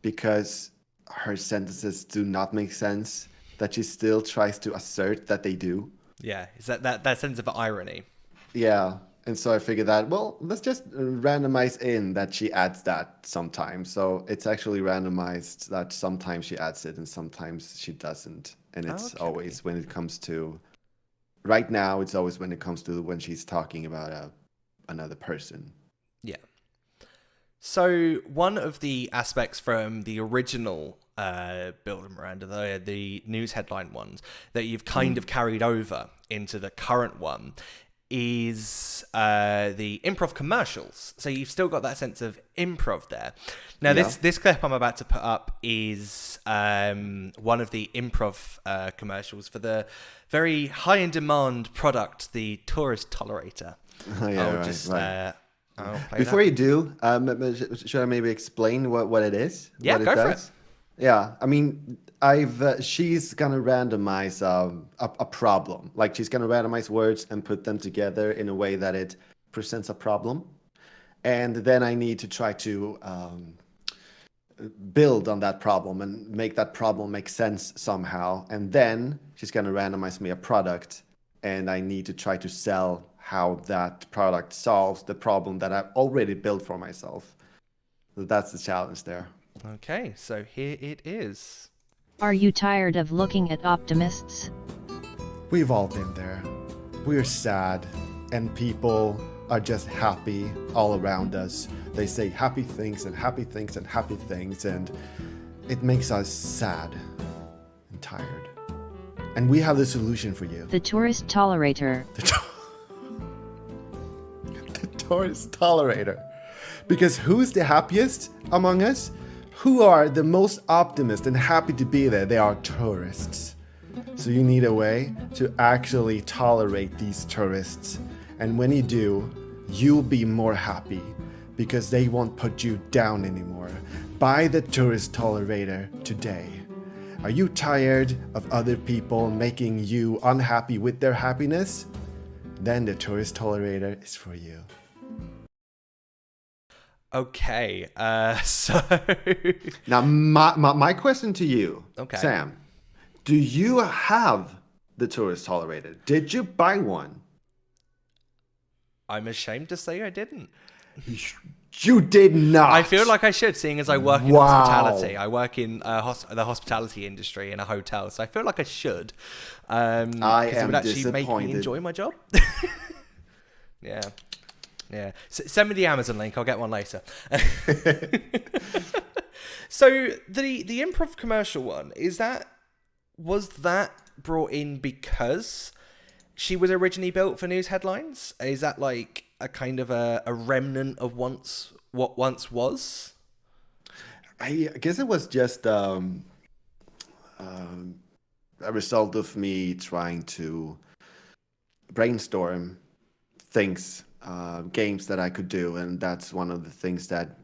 because her sentences do not make sense, that she still tries to assert that they do? Yeah, is that sense of irony? Yeah. And so I figured that, well, let's just randomize in that she adds that sometimes. So it's actually randomized that sometimes she adds it and sometimes she doesn't. And it's always when it comes to, right now, it's always when it comes to when she's talking about another person. Yeah. So one of the aspects from the original Build and Miranda, the news headline ones, that you've kind of carried over into the current one is the improv commercials. So you've still got that sense of improv there. Now, this clip I'm about to put up is one of the improv commercials for the very high in demand product, the Tourist Tolerator. Oh, yeah, right. Before you do, should I maybe explain what it is? Yeah, what it go does? for it. Yeah, I mean, she's gonna randomize a problem. Like she's gonna randomize words and put them together in a way that it presents a problem, and then I need to try to build on that problem and make that problem make sense somehow. And then she's gonna randomize me a product, and I need to try to sell how that product solves the problem that I've already built for myself. So that's the challenge there. Okay, so here it is. Are you tired of looking at optimists? We've all been there. We're sad, and people are just happy all around us. They say happy things and happy things and happy things, and it makes us sad and tired. And we have the solution for you. The Tourist Tolerator. The Tourist Tolerator. Because who's the happiest among us? Who are the most optimistic and happy to be there? They are tourists. So you need a way to actually tolerate these tourists. And when you do, you'll be more happy because they won't put you down anymore. Buy the Tourist Tolerator today. Are you tired of other people making you unhappy with their happiness? Then the Tourist Tolerator is for you. Okay, so Now, my question to you, Okay. Sam, do you have the Tourist Tolerator? Did you buy one? I'm ashamed to say I didn't. You did not. I feel like I should, seeing as I work in Wow. hospitality. I work in the hospitality industry in a hotel, so I feel like I should. I 'Cause it am would actually make me disappointed. enjoy my job. Yeah. Yeah. Send me the Amazon link. I'll get one later. So the improv commercial one, was that brought in because she was originally built for news headlines? Is that like a kind of a remnant of what once was? I guess it was just a result of me trying to brainstorm things, games that I could do, and that's one of the things that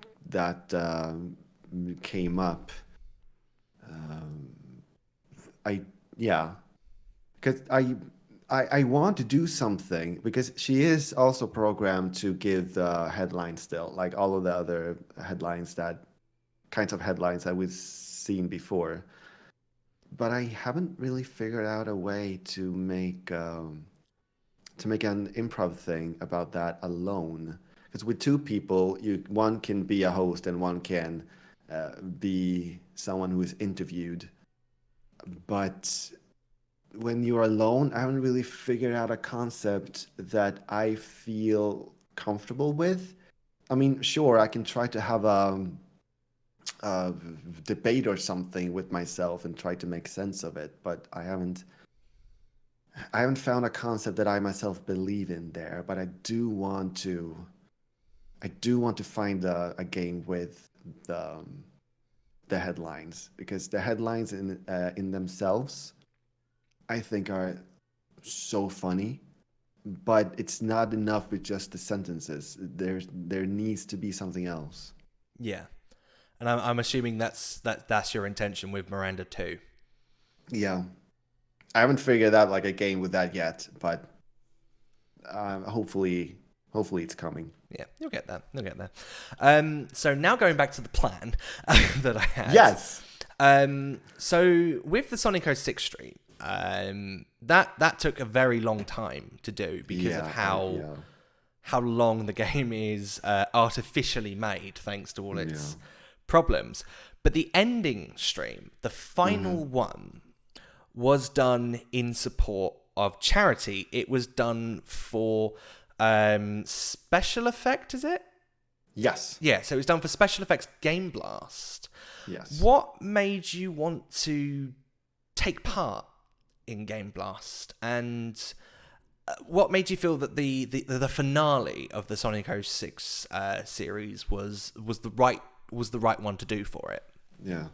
came up. Because I want to do something, because she is also programmed to give the headlines still, like all of the other kinds of headlines that we've seen before. But I haven't really figured out a way to make an improv thing about that alone. Because with two people, one can be a host and one can be someone who is interviewed. But when you're alone, I haven't really figured out a concept that I feel comfortable with. I mean, sure, I can try to have a debate or something with myself and try to make sense of it, but I haven't found a concept that I myself believe in there. But I do want to find a game with the headlines, because the headlines in themselves, I think, are so funny, but it's not enough with just the sentences. There needs to be something else. Yeah, and I'm assuming that's your intention with Miranda too. Yeah, I haven't figured out like a game with that yet, but hopefully it's coming. Yeah, you'll get that. So now going back to the plan that I had. Yes. So with the Sonic 06 stream, that took a very long time to do because of how long the game is artificially made, thanks to all its problems. But the ending stream, the final one, was done in support of charity. It was done for special effect, is it? Yes. Yeah, so it was done for special effects Game Blast. Yes. What made you want to take part in Game Blast, and what made you feel that the finale of the Sonic 06 series was the right one to do for it? Yeah.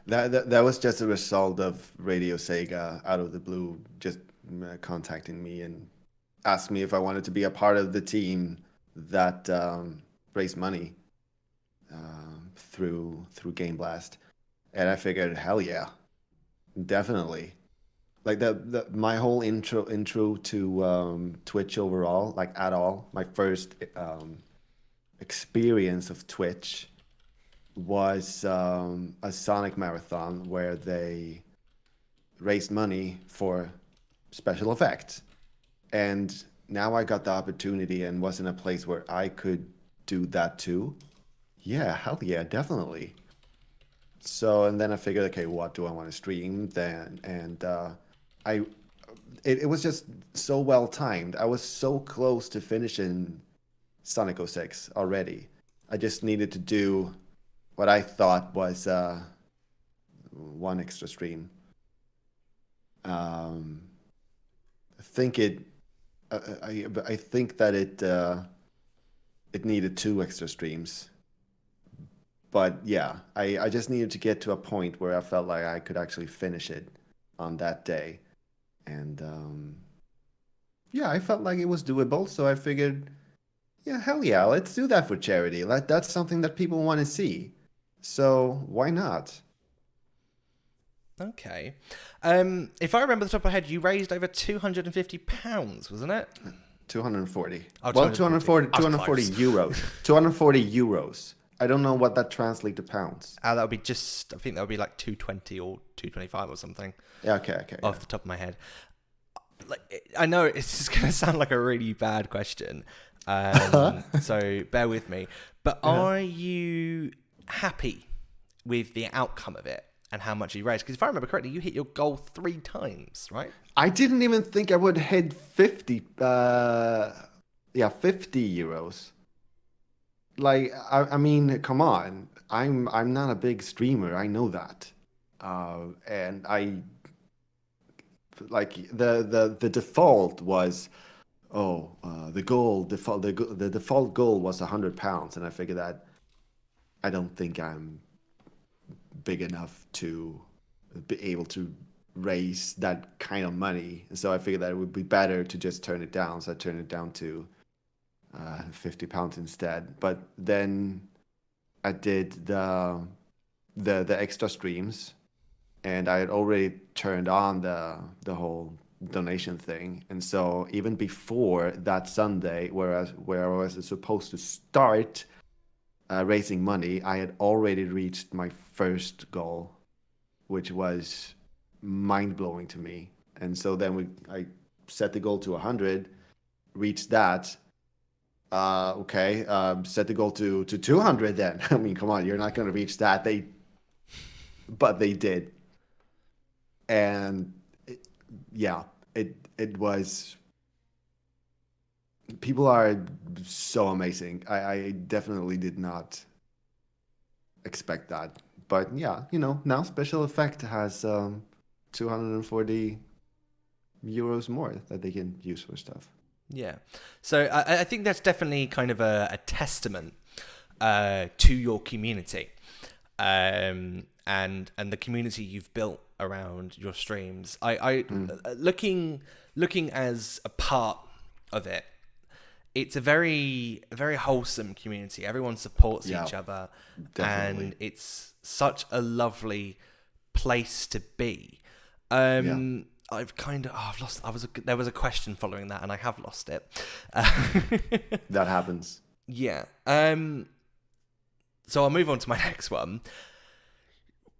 That was just a result of Radio Sega out of the blue just contacting me and asked me if I wanted to be a part of the team that raised money through Game Blast. And I figured, hell yeah, definitely. Like my whole intro to Twitch overall, like at all, my first experience of Twitch was a Sonic marathon where they raised money for special effects. And now I got the opportunity and was in a place where I could do that too. Yeah, hell yeah, definitely. So, and then I figured, okay, what do I want to stream then? And it was just so well timed. I was so close to finishing Sonic 06 already. I just needed to do what I thought was one extra stream. I think that it needed 2 extra streams. But yeah, I just needed to get to a point where I felt like I could actually finish it on that day. And yeah, I felt like it was doable. So I figured, Yeah, hell yeah, let's do that for charity. That's something that people want to see. So why not? Okay. If I remember the top of my head, you raised over £250, wasn't it? 240. Oh, Well, 240. 240 euros. 240 euros. I don't know what that translates to pounds. That would be I think that would be like 220 or 225 or something. Yeah, okay. Off the top of my head. Like, I know it's just going to sound like a really bad question. So bear with me. But are you happy with the outcome of it and how much you raised? Because if I remember correctly, you hit your goal 3 times, right? I didn't even think I would hit 50 50 euros. Like, I mean, come on. I'm not a big streamer. I know that. And I like the default was the default goal was £100, and I figured that I don't think I'm big enough to be able to raise that kind of money. So I figured that it would be better to just turn it down. So I turned it down to £50 instead. But then I did the extra streams, and I had already turned on the whole donation thing. And so even before that Sunday, where I was supposed to start raising money, I had already reached my first goal, which was mind-blowing to me. And so then I set the goal to 100, reached that. Set the goal to 200 then. I mean, come on, you're not going to reach that. But they did. And it was, people are so amazing. I definitely did not expect that. But yeah, now Special Effect has 240 euros more that they can use for stuff. Yeah. So I think that's definitely kind of a testament to your community, and the community you've built around your streams. Looking as a part of it, it's a very, very wholesome community. Everyone supports each other, definitely. And it's such a lovely place to be. I've kind of I've lost. There was a question following that, and I have lost it. That happens. Yeah. So I'll move on to my next one.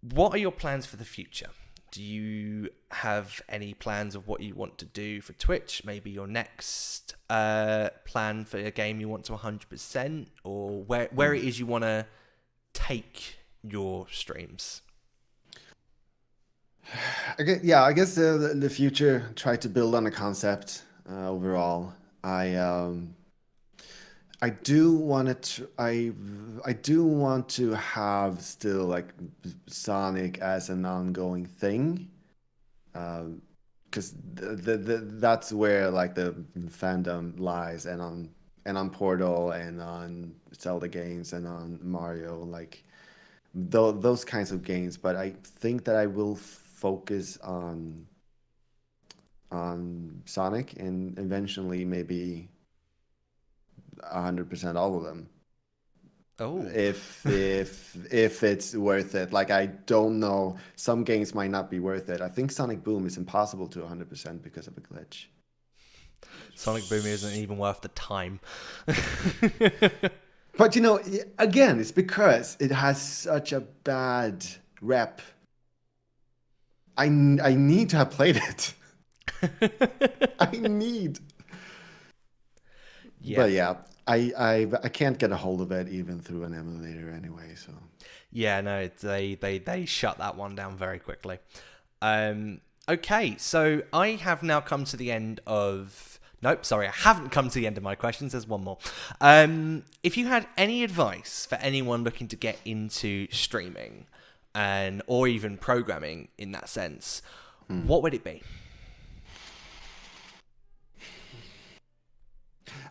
What are your plans for the future? Do you have any plans of what you want to do for Twitch? Maybe your next plan for a game you want to 100%, or where it is you want to take your streams? I guess the future, try to build on a concept overall. I do want to have still like Sonic as an ongoing thing, because that's where like the fandom lies, and on Portal and on Zelda games and on Mario, like those kinds of games. But I think that I will focus on Sonic, and eventually maybe 100% all of them. Oh, if it's worth it. Like, I don't know, some games might not be worth it. I think Sonic Boom is impossible to 100% because of a glitch. Sonic Boom isn't even worth the time. But again, it's because it has such a bad rep. I need to have played it. I need. Yeah. But yeah, I can't get a hold of it even through an emulator anyway. So. Yeah, no, they shut that one down very quickly. Okay, so I have now come to the end of. Nope, sorry, I haven't come to the end of my questions. There's one more. If you had any advice for anyone looking to get into streaming, or even programming in that sense, what would it be?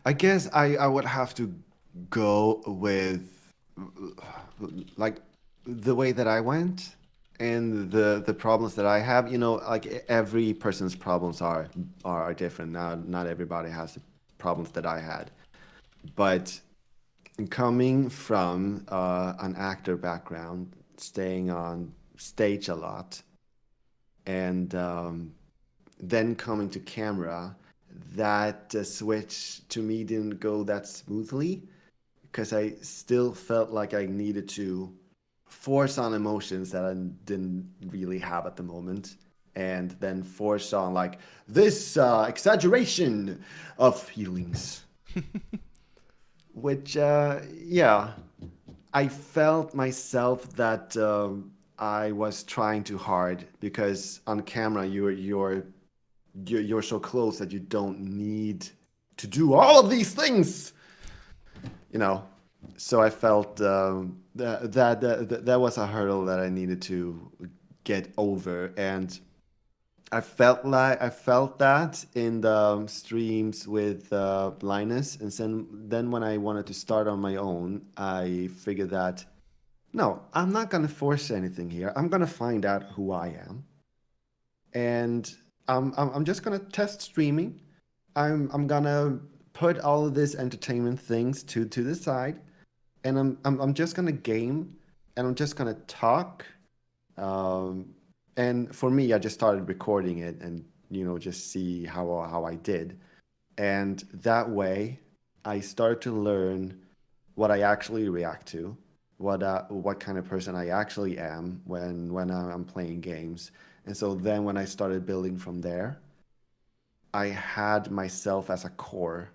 I guess I would have to go with like the way that I went and the problems that I have. Like every person's problems are different. Not everybody has the problems that I had. But coming from an actor background, staying on stage a lot, and then coming to camera, that switch to me didn't go that smoothly because I still felt like I needed to force on emotions that I didn't really have at the moment, and then force on like this exaggeration of feelings, which yeah, I felt myself that I was trying too hard because on camera you're so close that you don't need to do all of these things, you know. So I felt that was a hurdle that I needed to get over, and I felt that in the streams with Linus, and then when I wanted to start on my own, I figured that no, I'm not gonna force anything here. I'm gonna find out who I am, and I'm just gonna test streaming. I'm gonna put all of these entertainment things to the side, and I'm just gonna game, and I'm just gonna talk. Um, and for me, I just started recording it, and just see how I did, and that way, I started to learn what I actually react to, what kind of person I actually am when I'm playing games, and so then when I started building from there, I had myself as a core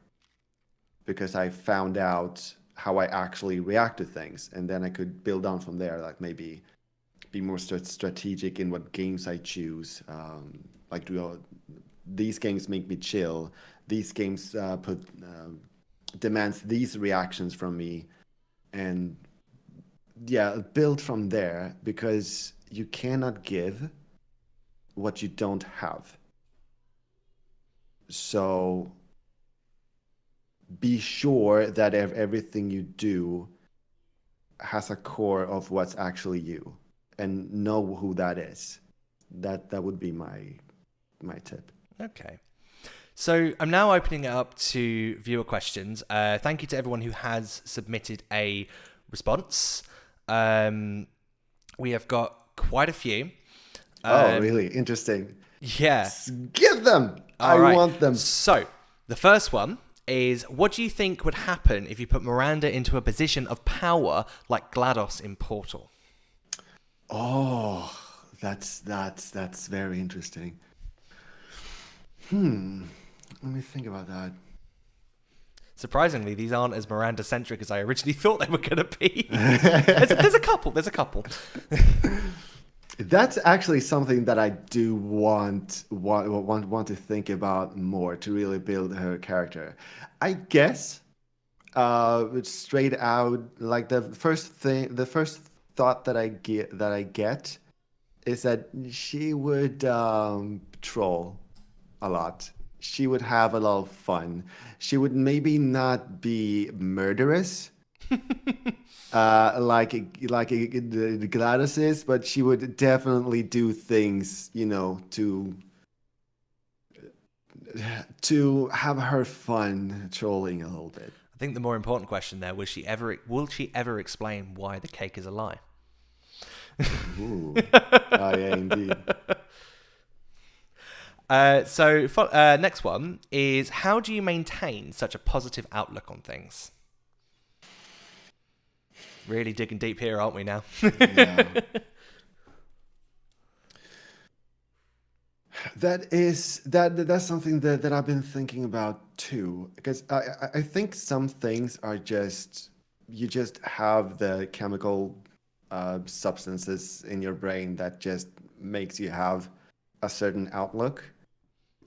because I found out how I actually react to things, and then I could build on from there, like maybe be more strategic in what games I choose. Like, these games make me chill. These games demands these reactions from me, and yeah, build from there because you cannot give what you don't have. So be sure that everything you do has a core of what's actually you, and know who that is. That would be my tip. Okay. So I'm now opening it up to viewer questions. Thank you to everyone who has submitted a response. We have got quite a few. Oh, really? Interesting. Yeah. Give them! All right. Want them. So the first one is, what do you think would happen if you put Miranda into a position of power like GLaDOS in Portal? Oh, that's very interesting. Let me think about that. Surprisingly, these aren't as Miranda-centric as I originally thought they were going to be. There's a couple. That's actually something that I do want to think about more to really build her character. I guess, straight out, like the first thought that I get is that she would troll a lot. She would have a lot of fun. She would maybe not be murderous, like the Glados is, but she would definitely do things, to have her fun trolling a little bit. I think the more important question there was, will she ever explain why the cake is a lie? Ooh. Oh, yeah, indeed. Next one is, how do you maintain such a positive outlook on things? Really digging deep here, aren't we now? Yeah. That's something that I've been thinking about too, because I think some things are you just have the chemical substances in your brain that just makes you have a certain outlook.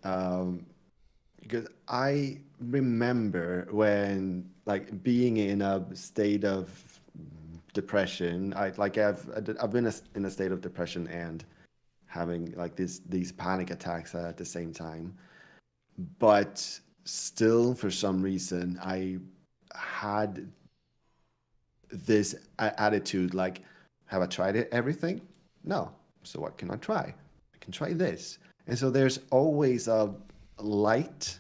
Because I remember when, like, being in a state of depression, I've been in a state of depression and having like these panic attacks at the same time, but still for some reason I had this attitude like, have I tried everything? No. So what can I try? I can try this. And so there's always a light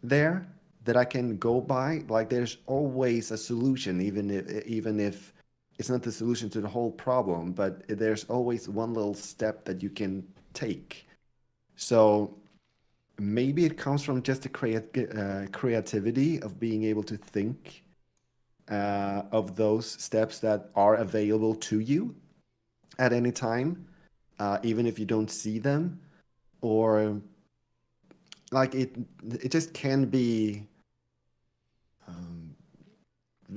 there that I can go by. Like there's always a solution, even if it's not the solution to the whole problem, but there's always one little step that you can take. So maybe it comes from just the creativity of being able to think of those steps that are available to you at any time, even if you don't see them, or like it just can be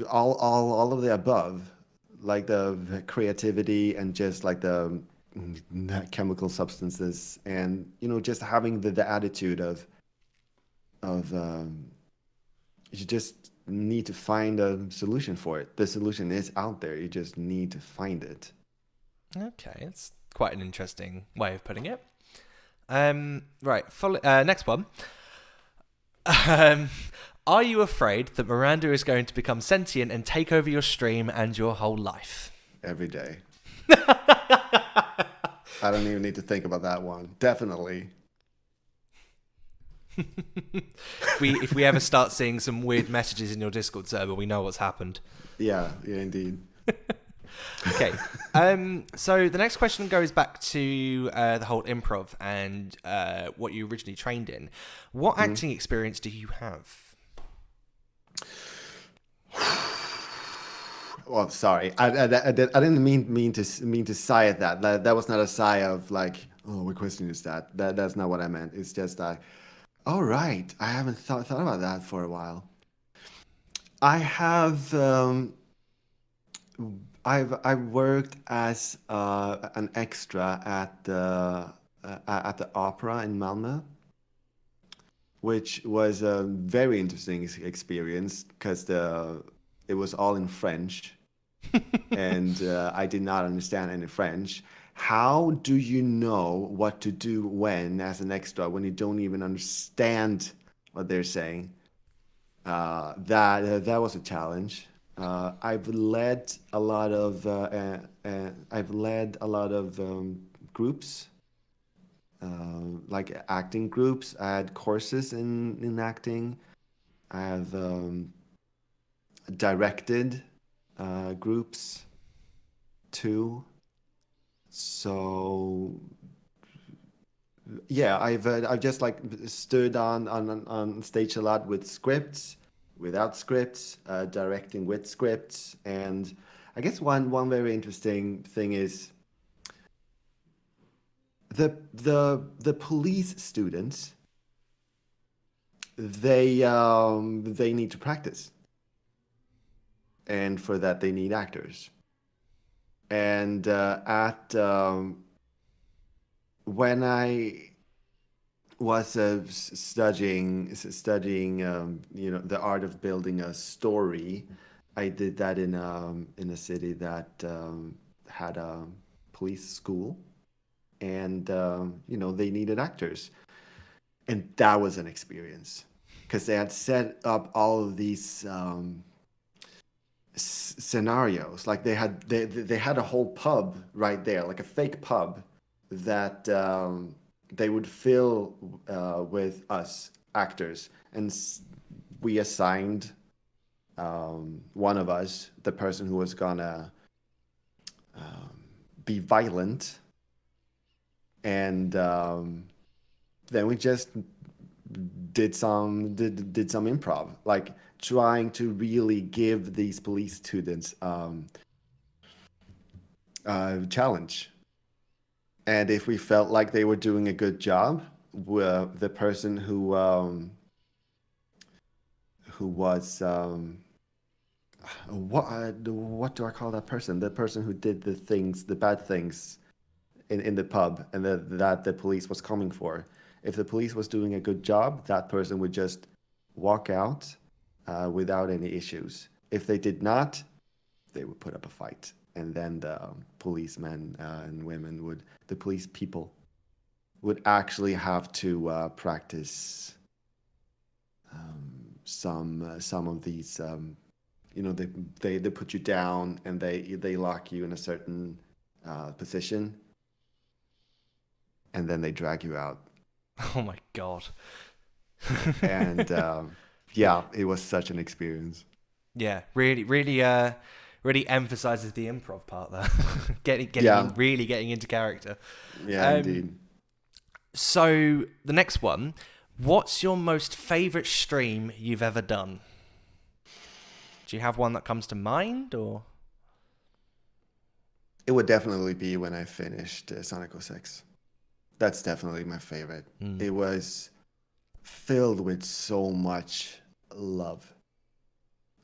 all of the above, like the creativity and just like the chemical substances, and just having the attitude of you just need to find a solution for it. The solution is out there. You just need to find it. Okay, it's quite an interesting way of putting it. Right, next one. Are you afraid that Miranda is going to become sentient and take over your stream and your whole life? Every day. I don't even need to think about that one. Definitely. If we ever start seeing some weird messages in your Discord server, we know what's happened. Yeah, indeed. Okay. So the next question goes back to the whole improv and what you originally trained in. What acting experience do you have? Well, sorry, I didn't mean to sigh at that. That was not a sigh of like, oh, what question is that? That's not what I meant. It's just like, oh right, I haven't thought about that for a while. I have I've worked as an extra at the opera in Malmö, which was a very interesting experience because it was all in French, and I did not understand any French. How do you know what to do when, as an extra, when you don't even understand what they're saying? That was a challenge. I've led a lot of groups, like acting groups. I had courses in acting. I have directed groups too. So yeah, I've just like stood on stage a lot with scripts, without scripts, directing with scripts, and I guess one very interesting thing is the police students. They need to practice, and for that they need actors. And when I was studying the art of building a story, I did that in a city that had a police school, and they needed actors, and that was an experience because they had set up all of these scenarios. Like they had a whole pub right there, like a fake pub that they would fill with us actors, and we assigned one of us, the person who was gonna be violent, and then we just did some improv, like trying to really give these police students a challenge. And if we felt like they were doing a good job, the person who was what do I call that person? The person who did the bad things in the pub, and that the police was coming for. If the police was doing a good job, that person would just walk out without any issues. If they did not, they would put up a fight, and then the policemen and women the police people would actually have to practice some of these. They put you down and they lock you in a certain position, and then they drag you out. Oh my god. And Yeah, it was such an experience. Yeah, really emphasizes the improv part there. Yeah. Really getting into character. Yeah, indeed. So the next one, what's your most favorite stream you've ever done? Do you have one that comes to mind, or? It would definitely be when I finished Sonic 06. That's definitely my favorite. It was filled with so much love.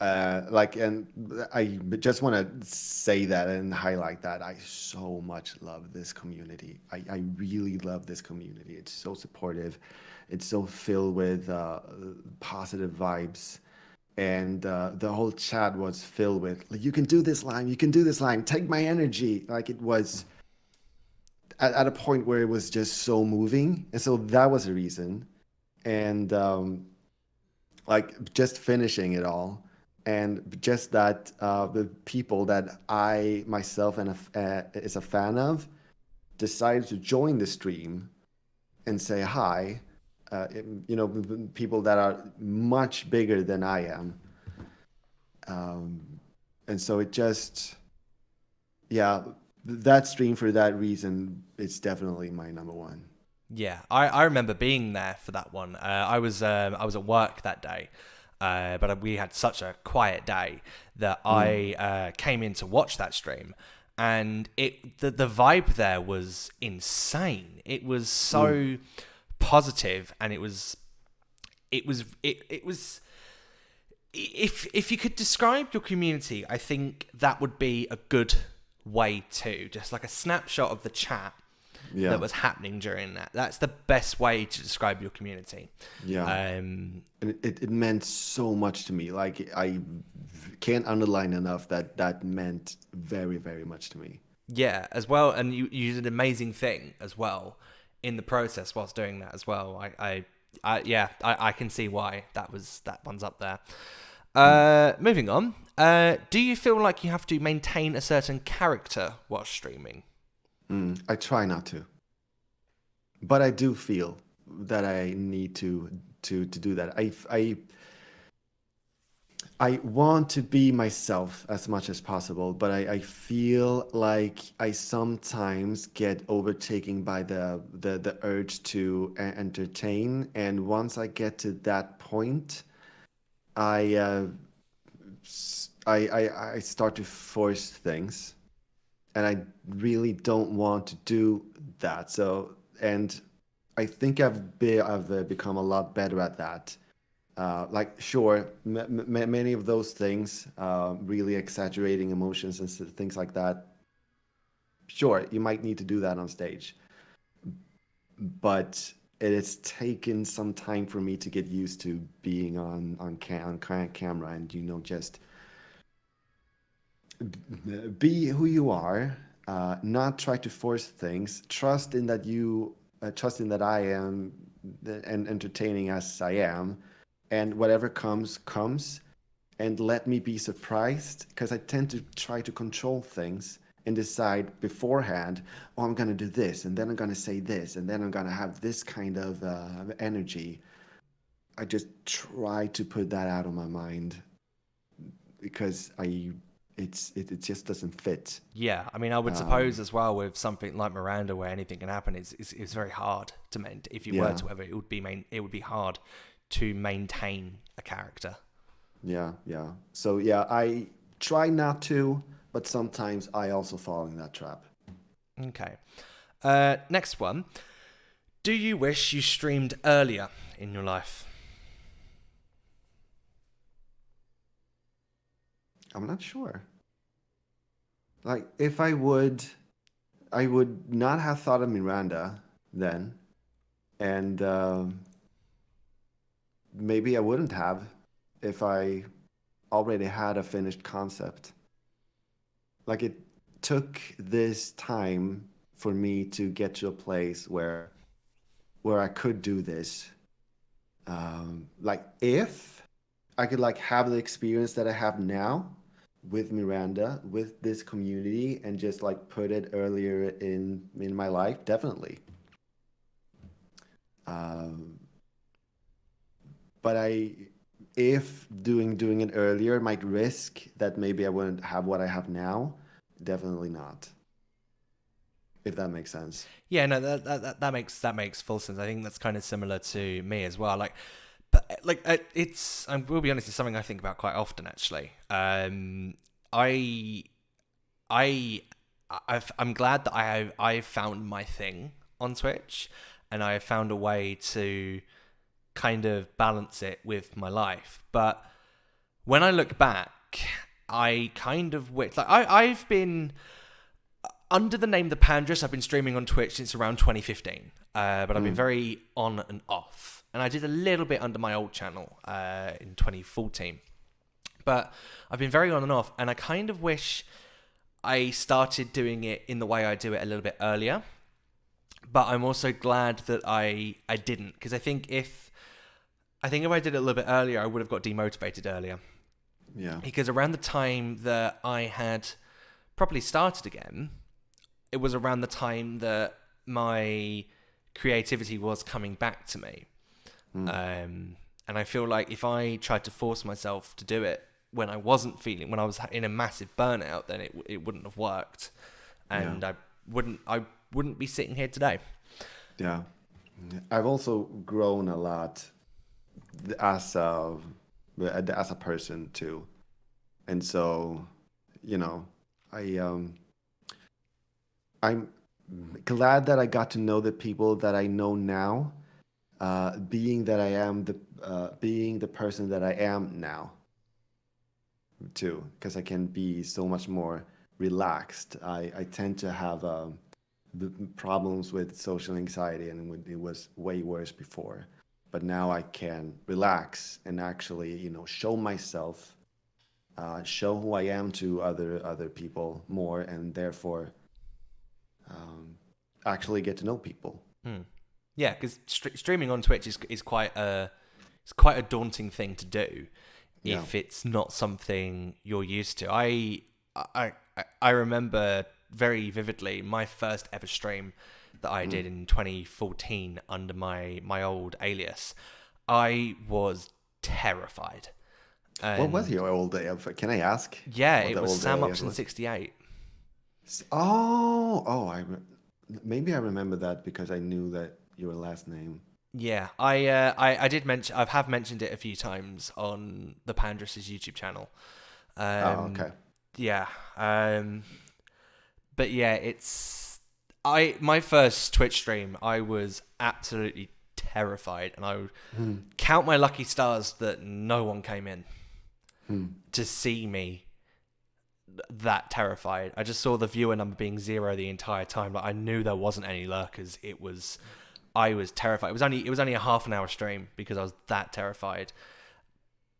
And I just want to say that and highlight that I so much love this community. I really love this community. It's so supportive. It's so filled with positive vibes. And the whole chat was filled with, like, you can do this, Lime. You can do this, Lime. Take my energy. Like, it was at a point where it was just so moving. And so that was a reason. And like, just finishing it all. And just that the people that I myself is a fan of decided to join the stream and say hi. People that are much bigger than I am. And so it just, yeah, that stream for that reason, it's definitely my number one. Yeah, I remember being there for that one. I was at work that day, but we had such a quiet day that I came in to watch that stream, and the vibe there was insane. It was so positive, and it was if you could describe your community, I think that would be a good way to just like a snapshot of the chat that was happening during that. That's the best way to describe your community. Yeah. And it meant so much to me. Like, I can't underline enough that meant very, very much to me. Yeah, as well. And you did an amazing thing as well in the process whilst doing that as well. I can see why that one's up there. Moving on. Do you feel like you have to maintain a certain character while streaming? I try not to, but I do feel that I need to do that. I want to be myself as much as possible, but I feel like I sometimes get overtaken by the urge to entertain, and once I get to that point, I start to force things, and I really don't want to do that. So, and I think I've become a lot better at that. Like, sure, many of those things, really exaggerating emotions and things like that. Sure, you might need to do that on stage, but it has taken some time for me to get used to being on camera, and just be who you are, not try to force things, trust in that I am and entertaining as I am, and whatever comes, and let me be surprised, because I tend to try to control things and decide beforehand, oh, I'm going to do this, and then I'm going to say this, and then I'm going to have this kind of energy. I just try to put that out of my mind, because it just doesn't fit. Yeah, I mean, I would suppose as well with something like Miranda, where anything can happen, it's very hard to maintain. If you were to ever, it would be hard to maintain a character. Yeah. So yeah, I try not to, but sometimes I also fall in that trap. Okay. Next one. Do you wish you streamed earlier in your life? I'm not sure. Like, if I would not have thought of Miranda then, and maybe I wouldn't have if I already had a finished concept. Like, it took this time for me to get to a place where I could do this. Like, if I could have the experience that I have now with Miranda, with this community, and just put it earlier in my life, definitely. But if doing it earlier might risk that maybe I wouldn't have what I have now, definitely not. If that makes sense. Yeah, no, that makes full sense. I think that's kind of similar to me as well. I will be honest, it's something I think about quite often actually. I'm glad that I've found my thing on Twitch, and I have found a way to kind of balance it with my life. But when I look back, I kind of wish, like I've been under the name The Pandress. I've been streaming on Twitch since around 2015, but I've been very on and off. And I did a little bit under my old channel in 2014. But I've been very on and off, and I kind of wish I started doing it in the way I do it a little bit earlier. But I'm also glad that I didn't, because I think if I did it a little bit earlier, I would have got demotivated earlier. Yeah. Because around the time that I had properly started again, it was around the time that my creativity was coming back to me. And I feel like if I tried to force myself to do it when I was in a massive burnout, then it wouldn't have worked, and I wouldn't be sitting here today. Yeah, I've also grown a lot as a person too, and so I'm glad that I got to know the people that I know now, being the person that I am now too, because I can be so much more relaxed. I tend to have the problems with social anxiety, and it was way worse before. But now I can relax and actually, show myself, show who I am to other people more, and therefore actually get to know people. Yeah, because streaming on Twitch is quite a daunting thing to do if it's not something you're used to. I remember very vividly my first ever stream that I did in 2014 under my old alias. I was terrified. What was your old alias? Can I ask? Yeah, it was Sam Option 68. Maybe I remember that because I knew that your last name. Yeah, I did mention. I have mentioned it a few times on the Pandress' YouTube channel. Okay. Yeah. But yeah, my first Twitch stream, I was absolutely terrified, and I would count my lucky stars that no one came in to see me that terrified. I just saw the viewer number being 0 the entire time. Like, I knew there wasn't any lurkers. I was terrified. It was only a half an hour stream because I was that terrified.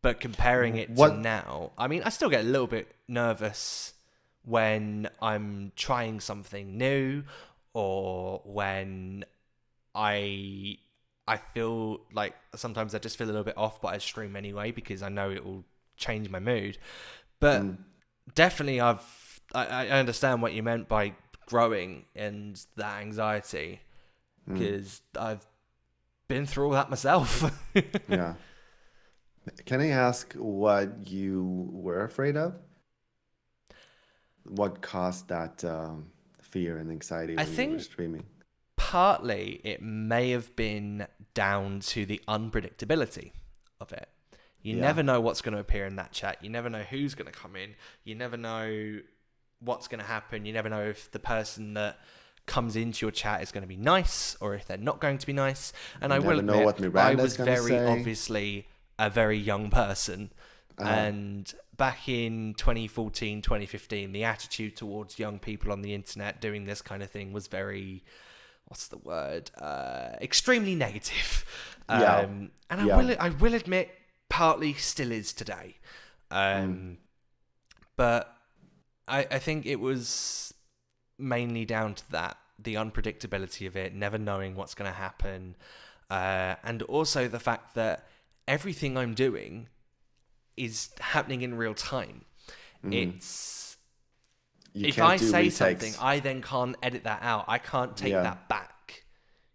But comparing it to now, I mean, I still get a little bit nervous when I'm trying something new, or when I feel like sometimes I just feel a little bit off, but I stream anyway because I know it will change my mood. But definitely I understand what you meant by growing and that anxiety, because I've been through all that myself. Yeah. Can I ask what you were afraid of? What caused that fear and anxiety when you were streaming? Partly it may have been down to the unpredictability of it. You never know what's going to appear in that chat. You never know who's going to come in. You never know what's going to happen. You never know if the person that comes into your chat is going to be nice or if they're not going to be nice. And I will admit, what Miranda I was very say. obviously a very young person. And back in 2014, 2015, the attitude towards young people on the internet doing this kind of thing was very, extremely negative. And I will admit, partly still is today. But I think it was mainly down to that, the unpredictability of it, never knowing what's going to happen. And also the fact that everything I'm doing is happening in real time. If I say something, I then can't edit that out. I can't take that back.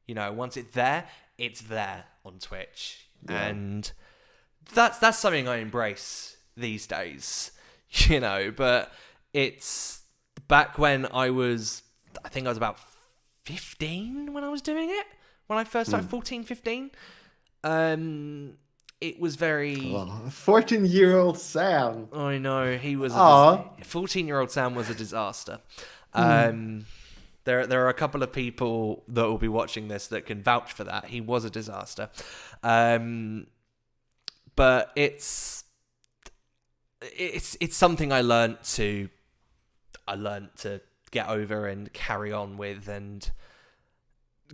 Once it's there on Twitch. And that's something I embrace these days, but it's back when I think I was about 15 when I was doing it, when I first started, 14, 15. It was very... 14-year-old Sam. I know, he was 14-year-old Sam was a disaster. There are a couple of people that will be watching this that can vouch for that. He was a disaster. But it's something I learned to get over and carry on with and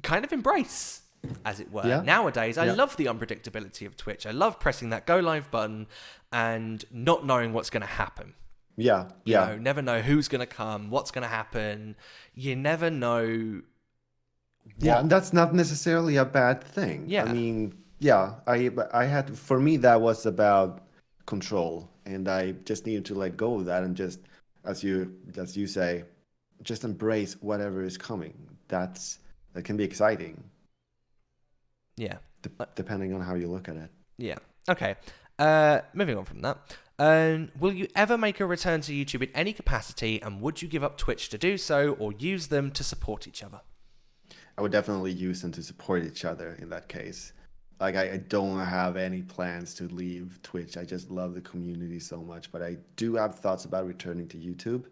kind of embrace, as it were. Yeah. Nowadays, I love the unpredictability of Twitch. I love pressing that go live button and not knowing what's going to happen. Yeah. You never know who's going to come, what's going to happen. You never know. Yeah, and that's not necessarily a bad thing. Yeah. I mean, I had, for me, that was about control, and I just needed to let go of that and just, as you say, just embrace whatever is coming. That can be exciting. Yeah. Depending on how you look at it. Yeah. Okay. Moving on from that. Will you ever make a return to YouTube in any capacity, and would you give up Twitch to do so, or use them to support each other? I would definitely use them to support each other in that case. Like, I don't have any plans to leave Twitch. I just love the community so much, but I do have thoughts about returning to YouTube.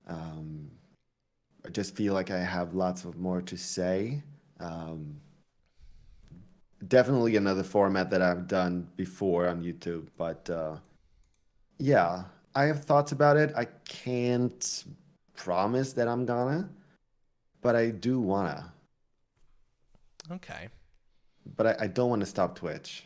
I just feel like I have lots of more to say. Definitely another format that I've done before on YouTube, but yeah, I have thoughts about it. I can't promise that I'm gonna, but I do wanna. Okay. But I don't want to stop Twitch.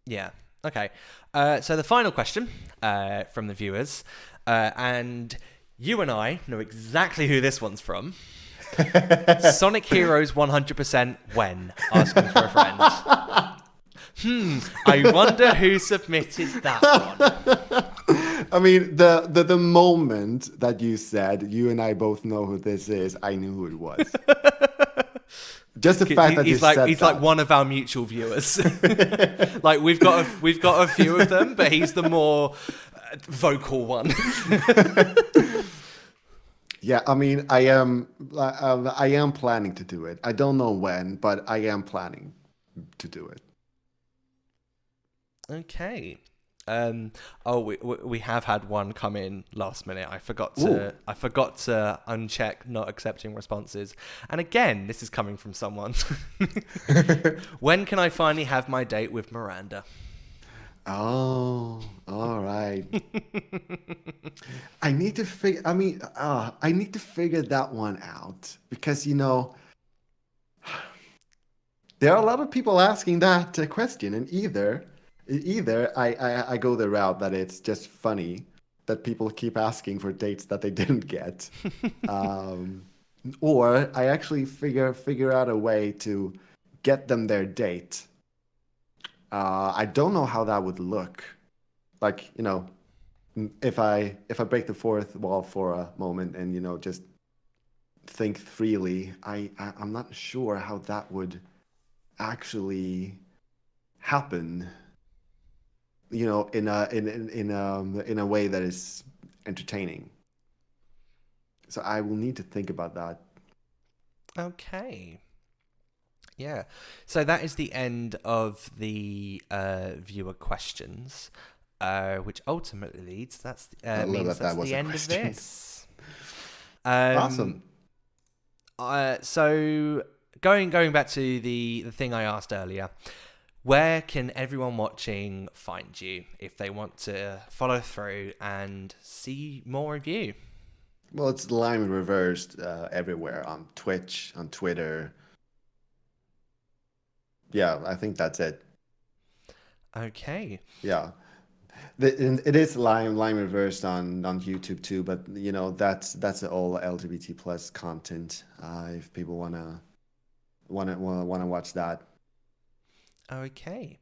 Yeah. Okay. So the final question from the viewers, and you and I know exactly who this one's from. Sonic Heroes 100% when? Asking for a friend. I wonder who submitted that one. I mean, the moment that you said, you and I both know who this is, I knew who it was. Just the fact that he's like one of our mutual viewers. Like we've got a few of them, but he's the more vocal one. Yeah, I mean, I am planning to do it. I don't know when, but I am planning to do it. Okay. We have had one come in last minute. I forgot to uncheck not accepting responses. And again, this is coming from someone. When can I finally have my date with Miranda? Oh, all right. I need to figure that one out because there are a lot of people asking that question, and either I go the route that it's just funny that people keep asking for dates that they didn't get, or I actually figure out a way to get them their date. I don't know how that would look. Like, if I break the fourth wall for a moment and just think freely, I'm not sure how that would actually happen. In a way that is entertaining. So I will need to think about that. Okay. Yeah. So that is the end of the viewer questions, which ultimately leads. That's the end of this. Awesome. So going back to the thing I asked earlier. Where can everyone watching find you if they want to follow through and see more of you? Well, it's LimeReversed everywhere, on Twitch, on Twitter. Yeah, I think that's it. Okay. Yeah. It is LimeReversed on YouTube too, but that's all LGBT plus content. If people wanna watch that. Okay.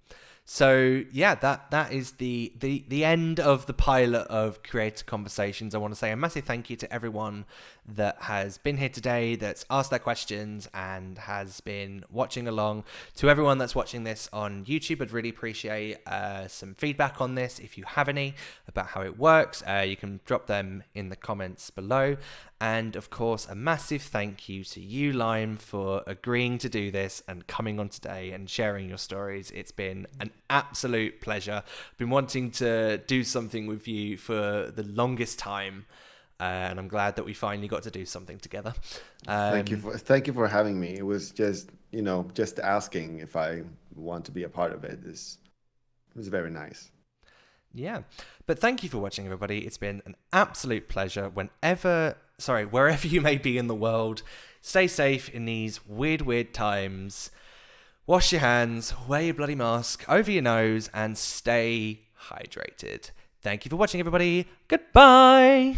So yeah, that is the end of the pilot of Creator Conversations. I want to say a massive thank you to everyone that has been here today, that's asked their questions and has been watching along. To everyone that's watching this on YouTube, I'd really appreciate some feedback on this. If you have any about how it works, you can drop them in the comments below. And of course, a massive thank you to you, Lime, for agreeing to do this and coming on today and sharing your stories. It's been an absolute pleasure. I've been wanting to do something with you for the longest time, and I'm glad that we finally got to do something together. Thank you for having me. It was just asking if I want to be a part of it. It was very nice. Yeah, but thank you for watching, everybody. It's been an absolute pleasure. Wherever you may be in the world, stay safe in these weird times. Wash your hands, wear your bloody mask over your nose, and stay hydrated. Thank you for watching, everybody. Goodbye.